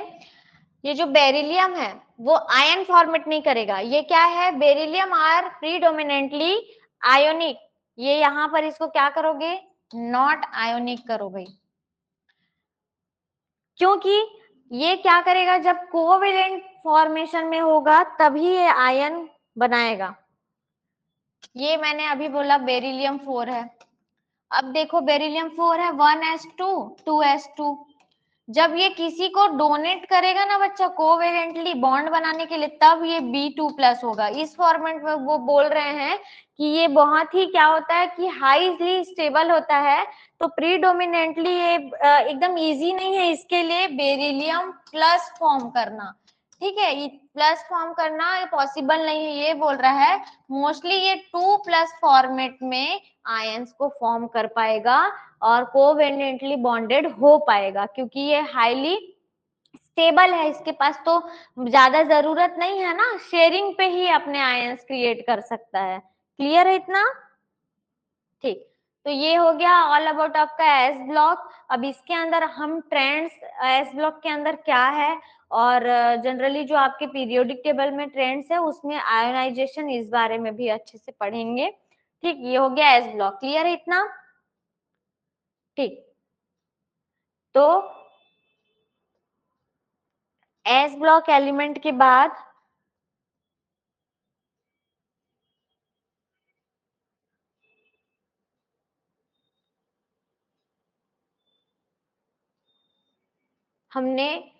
ये जो बेरिलियम है वो आयन फॉर्मेट नहीं करेगा। ये क्या है, बेरिलियम आर प्रीडोमिनेंटली आयोनिक। ये यहां पर इसको क्या करोगे, नॉट आयोनिक करोगे, क्योंकि ये क्या करेगा, जब कोवेलेंट फॉर्मेशन में होगा तभी ये आयन बनाएगा। ये मैंने अभी बोला बेरिलियम 4 है। अब देखो बेरिलियम 4 है 1s2 2s2, जब ये किसी को डोनेट करेगा ना बच्चा कोवेलेंटली बॉन्ड बनाने के लिए, तब ये B2+ होगा। इस फॉर्मेट में वो बोल रहे हैं कि ये बहुत ही क्या होता है कि हाईली स्टेबल होता है। तो प्रीडोमिनेंटली ये एकदम इजी नहीं है इसके लिए बेरिलियम प्लस फॉर्म करना, ठीक है, प्लस फॉर्म करना पॉसिबल नहीं है, ये बोल रहा है। मोस्टली ये 2+ फॉर्मेट में आयंस को फॉर्म कर पाएगा और कोवेलेंटली बॉन्डेड हो पाएगा, क्योंकि ये हाईली स्टेबल है, इसके पास तो ज्यादा जरूरत नहीं है ना, शेयरिंग पे ही अपने आयंस क्रिएट कर सकता है। क्लियर है इतना? ठीक, तो ये हो गया ऑल अबाउट आपका एस ब्लॉक। अब इसके अंदर हम ट्रेंड्स, एस ब्लॉक के अंदर क्या है और जनरली जो आपके पीरियोडिक टेबल में ट्रेंड्स है उसमें आयोनाइजेशन, इस बारे में भी अच्छे से पढ़ेंगे। ठीक, ये हो गया एस ब्लॉक। क्लियर है इतना? ठीक, तो एस ब्लॉक एलिमेंट के बाद हमने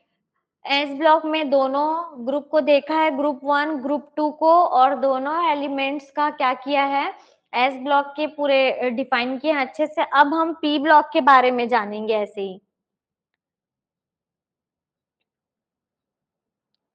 एस ब्लॉक में दोनों ग्रुप को देखा है, ग्रुप 1 ग्रुप 2 को, और दोनों एलिमेंट्स का क्या किया है, एस ब्लॉक के पूरे डिफाइन किए हैं अच्छे से। अब हम पी ब्लॉक के बारे में जानेंगे ऐसे ही।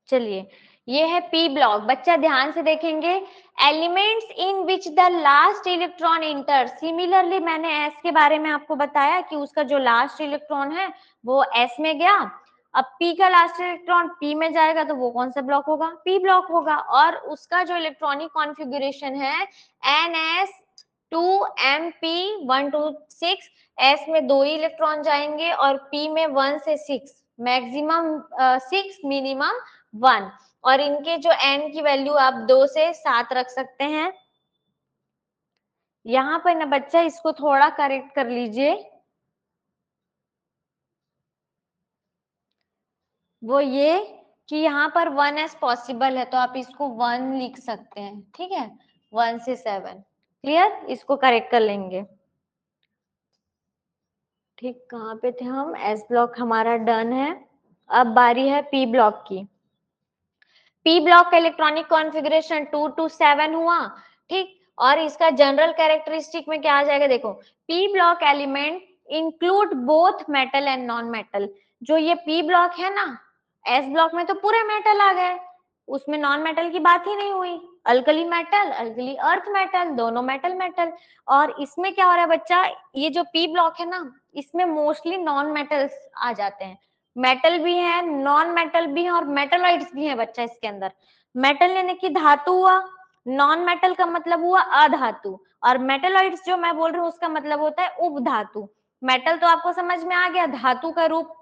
चलिए, ये है पी ब्लॉक। बच्चा ध्यान से देखेंगे, elements in which the last electron inter. Similarly मैंने एस के बारे में आपको बताया कि उसका जो लास्ट इलेक्ट्रॉन है वो एस में गया। अब पी का लास्ट इलेक्ट्रॉन पी में जाएगा तो वो कौन सा ब्लॉक होगा, पी ब्लॉक होगा। और उसका जो इलेक्ट्रॉनिक कॉन्फ़िगरेशन है NS2MP126, एस में 2 ही इलेक्ट्रॉन जाएंगे और पी में 1 से 6, मैक्सिमम 6, मिनिमम 1। और इनके जो n की वैल्यू आप 2 से 7 रख सकते हैं। यहाँ पर ना बच्चा इसको थोड़ा करेक्ट कर लीजिए, वो ये कि यहाँ पर 1s पॉसिबल है तो आप इसको 1 लिख सकते हैं, ठीक है, 1 से 7। क्लियर, इसको करेक्ट कर लेंगे। ठीक, कहाँ पे थे हम, एस ब्लॉक हमारा डन है। अब बारी है पी ब्लॉक की। पी ब्लॉक का इलेक्ट्रॉनिक कॉन्फ़िगरेशन 2 to 7 हुआ, ठीक। और इसका जनरल कैरेक्टरिस्टिक में क्या आ जाएगा, देखो, P block element include both metal and non metal. जो ये पी ब्लॉक है ना, एस ब्लॉक में तो पूरे मेटल आ गए, उसमें नॉन मेटल की बात ही नहीं हुई। Alkali metal, alkali earth metal, दोनों मेटल मेटल। और इसमें क्या हो रहा है बच्चा, ये जो पी ब्लॉक है ना, इसमें मोस्टली नॉन मेटल्स आ जाते हैं। मेटल भी है, नॉन मेटल भी है और मेटलॉइड्स भी है बच्चा इसके अंदर। मेटल यानी कि धातु हुआ, नॉन मेटल का मतलब हुआ अधातु, और मेटलॉइड्स जो मैं बोल रही हूँ उसका मतलब होता है उपधातु। मेटल तो आपको समझ में आ गया, धातु का रूप,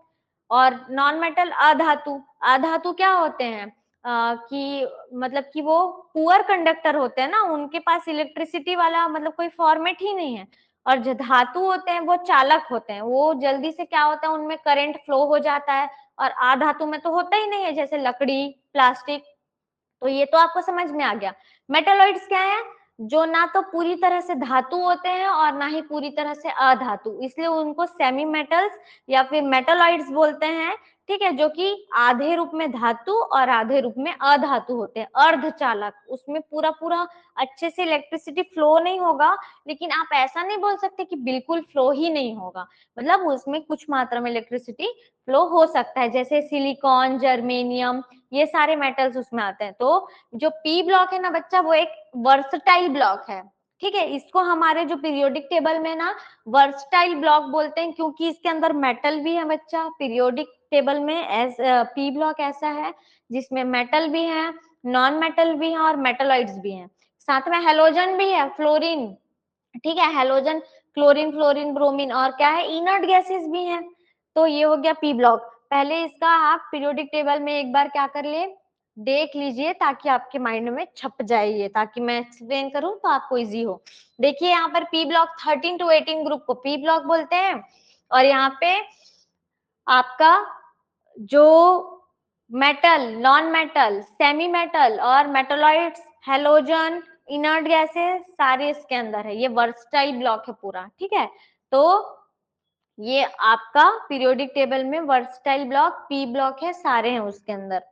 और नॉन मेटल अधातु। अधातु क्या होते हैं, कि मतलब कि वो पुअर कंडक्टर होते हैं ना, उनके पास इलेक्ट्रिसिटी वाला मतलब कोई फॉर्मेट ही नहीं है। और जो धातु होते हैं वो चालक होते हैं, वो जल्दी से क्या होता है उनमें करंट फ्लो हो जाता है, और अधातु में तो होता ही नहीं है, जैसे लकड़ी, प्लास्टिक। तो ये तो आपको समझ में आ गया। मेटलॉइड्स क्या है, जो ना तो पूरी तरह से धातु होते हैं और ना ही पूरी तरह से अधातु, इसलिए उनको सेमी मेटल्स या फिर मेटलॉइड्स बोलते हैं, ठीक है, जो कि आधे रूप में धातु और आधे रूप में अधातु होते हैं, अर्धचालक। उसमें पूरा पूरा अच्छे से इलेक्ट्रिसिटी फ्लो नहीं होगा, लेकिन आप ऐसा नहीं बोल सकते कि बिल्कुल फ्लो ही नहीं होगा, मतलब उसमें कुछ मात्रा में इलेक्ट्रिसिटी फ्लो हो सकता है, जैसे सिलिकॉन, जर्मेनियम, ये सारे मेटल्स उसमें आते हैं। तो जो पी ब्लॉक है ना बच्चा, वो एक वर्सटाइल ब्लॉक है, ठीक है। इसको हमारे जो पीरियोडिक टेबल में ना वर्सटाइल ब्लॉक बोलते हैं, क्योंकि इसके अंदर मेटल भी है बच्चा। पीरियोडिक टेबल में एस पी ब्लॉक ऐसा है जिसमें मेटल भी है, नॉन मेटल भी है और मेटलॉइड्स भी हैं। साथ में हेलोजन भी है, फ्लोरीन, ठीक है, हेलोजन, क्लोरीन, फ्लोरीन, ब्रोमीन, और क्या है, इनर्ट गैसेस भी हैं। तो ये हो गया पी ब्लॉक। पहले इसका आप पीरियोडिक टेबल में एक बार क्या कर ले, देख लीजिए, ताकि आपके माइंड में छप जाए ये, ताकि मैं एक्सप्लेन करूं तो आपको इजी हो। देखिए यहाँ पर पी ब्लॉक 13 to 18 ग्रुप को पी ब्लॉक बोलते हैं, और यहाँ पे आपका जो metal, non metal, semi metal और मेटोलॉइड्स, हेलोजन, इनर्ट गैसेस सारे इसके अंदर है। ये वर्सटाइल ब्लॉक है पूरा, ठीक है। तो ये आपका पीरियोडिक टेबल में वर्सटाइल ब्लॉक पी ब्लॉक है, सारे हैं उसके अंदर।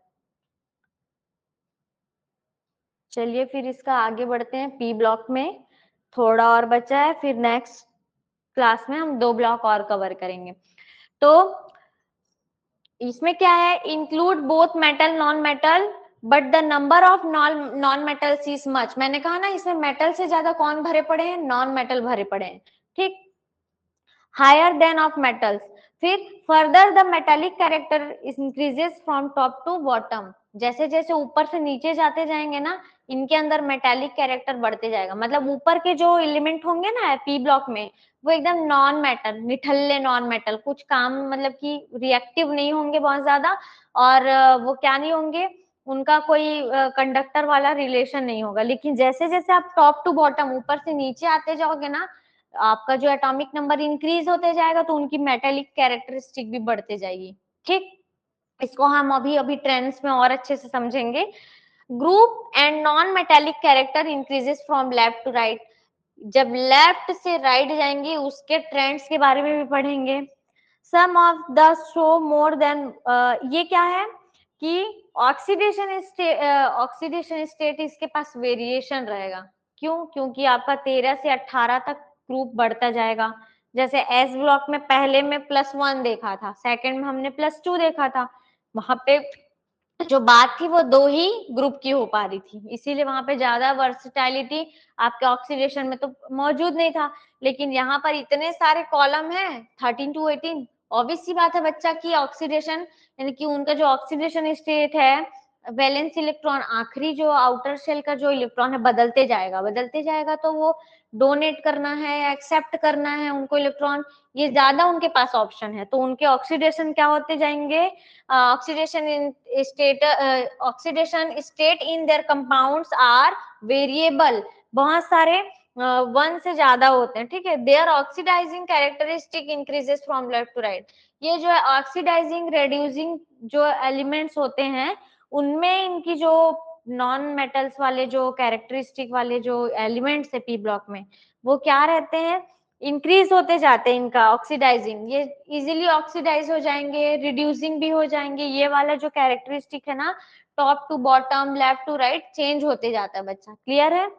चलिए फिर इसका आगे बढ़ते हैं। पी ब्लॉक में थोड़ा और बचा है, फिर नेक्स्ट क्लास में हम 2 ब्लॉक और कवर करेंगे। तो इसमें क्या है, include both metal non metal but the number of non metals is much. मैंने कहा ना, इसमें मेटल से ज्यादा कौन भरे पड़े हैं, नॉन मेटल भरे पड़े हैं, ठीक, हायर देन ऑफ मेटल्स। फिर further the metallic character increases from top to bottom. जैसे जैसे ऊपर से नीचे जाते जाएंगे ना, इनके अंदर मेटेलिक कैरेक्टर बढ़ते जाएगा। मतलब ऊपर के जो एलिमेंट होंगे ना पी ब्लॉक में, वो एकदम नॉन मेटल, निठल्ले नॉन मेटल, कुछ काम मतलब कि रिएक्टिव नहीं होंगे बहुत ज्यादा, और वो क्या नहीं होंगे, उनका कोई कंडक्टर वाला रिलेशन नहीं होगा। लेकिन जैसे जैसे आप टॉप टू बॉटम, ऊपर से नीचे आते जाओगे ना, आपका जो एटॉमिक नंबर इंक्रीज होते जाएगा, तो उनकी मेटेलिक कैरेक्टरिस्टिक भी बढ़ते जाएगी, ठीक। इसको हम अभी अभी ट्रेंड्स में और अच्छे से समझेंगे। Group and non metallic character increases from left to right. जब लेफ्ट से राइट जाएंगे, उसके ट्रेंड्स के बारे में भी पढ़ेंगे। Some of the show more than, ये क्या है कि ऑक्सीडेशन स्टेट इसके पास वेरिएशन रहेगा। क्यों? क्योंकि आपका 13 से 18 तक ग्रुप बढ़ता जाएगा। जैसे एस ब्लॉक में पहले में +1 देखा था, सेकंड में हमने +2 देखा था, वहां पे जो बात थी वो 2 ही ग्रुप की हो पा रही थी, इसीलिए वहां पे ज्यादा वर्सिटैलिटी आपके ऑक्सीडेशन में तो मौजूद नहीं था। लेकिन यहाँ पर इतने सारे कॉलम हैं 13 to 18, ऑब्वियस सी बात है बच्चा की ऑक्सीडेशन, यानी कि उनका जो ऑक्सीडेशन स्टेट है, वैलेंस इलेक्ट्रॉन, आखिरी जो आउटर शेल का जो इलेक्ट्रॉन है, बदलते जाएगा, बदलते जाएगा। तो वो डोनेट करना है, एक्सेप्ट करना है उनको इलेक्ट्रॉन, ये ज्यादा उनके पास ऑप्शन है। तो उनके ऑक्सीडेशन क्या होते जाएंगे, oxidation state in their compounds are variable, बहुत सारे 1 से ज्यादा होते हैं, ठीक है। Their oxidizing characteristic increases from left to right. ये जो है ऑक्सीडाइजिंग रेड्यूसिंग जो एलिमेंट्स होते हैं, उनमें इनकी जो नॉन मेटल्स वाले जो कैरेक्टरिस्टिक वाले जो एलिमेंट्स है पी ब्लॉक में, वो क्या रहते हैं, इंक्रीज होते जाते हैं। इनका ऑक्सीडाइजिंग, ये इजीली ऑक्सीडाइज हो जाएंगे, रिड्यूसिंग भी हो जाएंगे। ये वाला जो कैरेक्टरिस्टिक है ना, top to bottom, left to right change होते जाता है बच्चा, क्लियर है।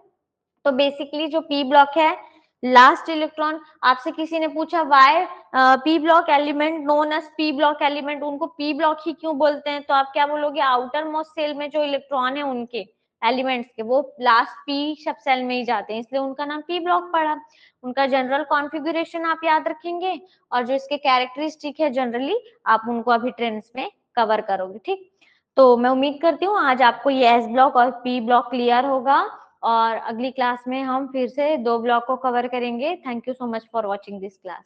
तो बेसिकली जो पी ब्लॉक है, लास्ट इलेक्ट्रॉन, आपसे किसी ने पूछा why P block element known as P block element, उनको पी ब्लॉक ही क्यों बोलते हैं, तो आप क्या बोलोगे, आउटर मोस्ट सेल में जो इलेक्ट्रॉन है उनके एलिमेंट्स के, वो लास्ट पी सब सेल में ही जाते हैं, इसलिए उनका नाम पी ब्लॉक पड़ा। उनका जनरल कॉन्फ़िगरेशन आप याद रखेंगे, और जो इसके कैरेक्टरिस्टिक है जनरली, आप उनको अभी ट्रेंड्स में कवर करोगे, ठीक। तो मैं उम्मीद करती हूँ आज आपको ये एस ब्लॉक और पी ब्लॉक क्लियर होगा, और अगली क्लास में हम फिर से 2 ब्लॉक को कवर करेंगे। Thank you so much for watching this class.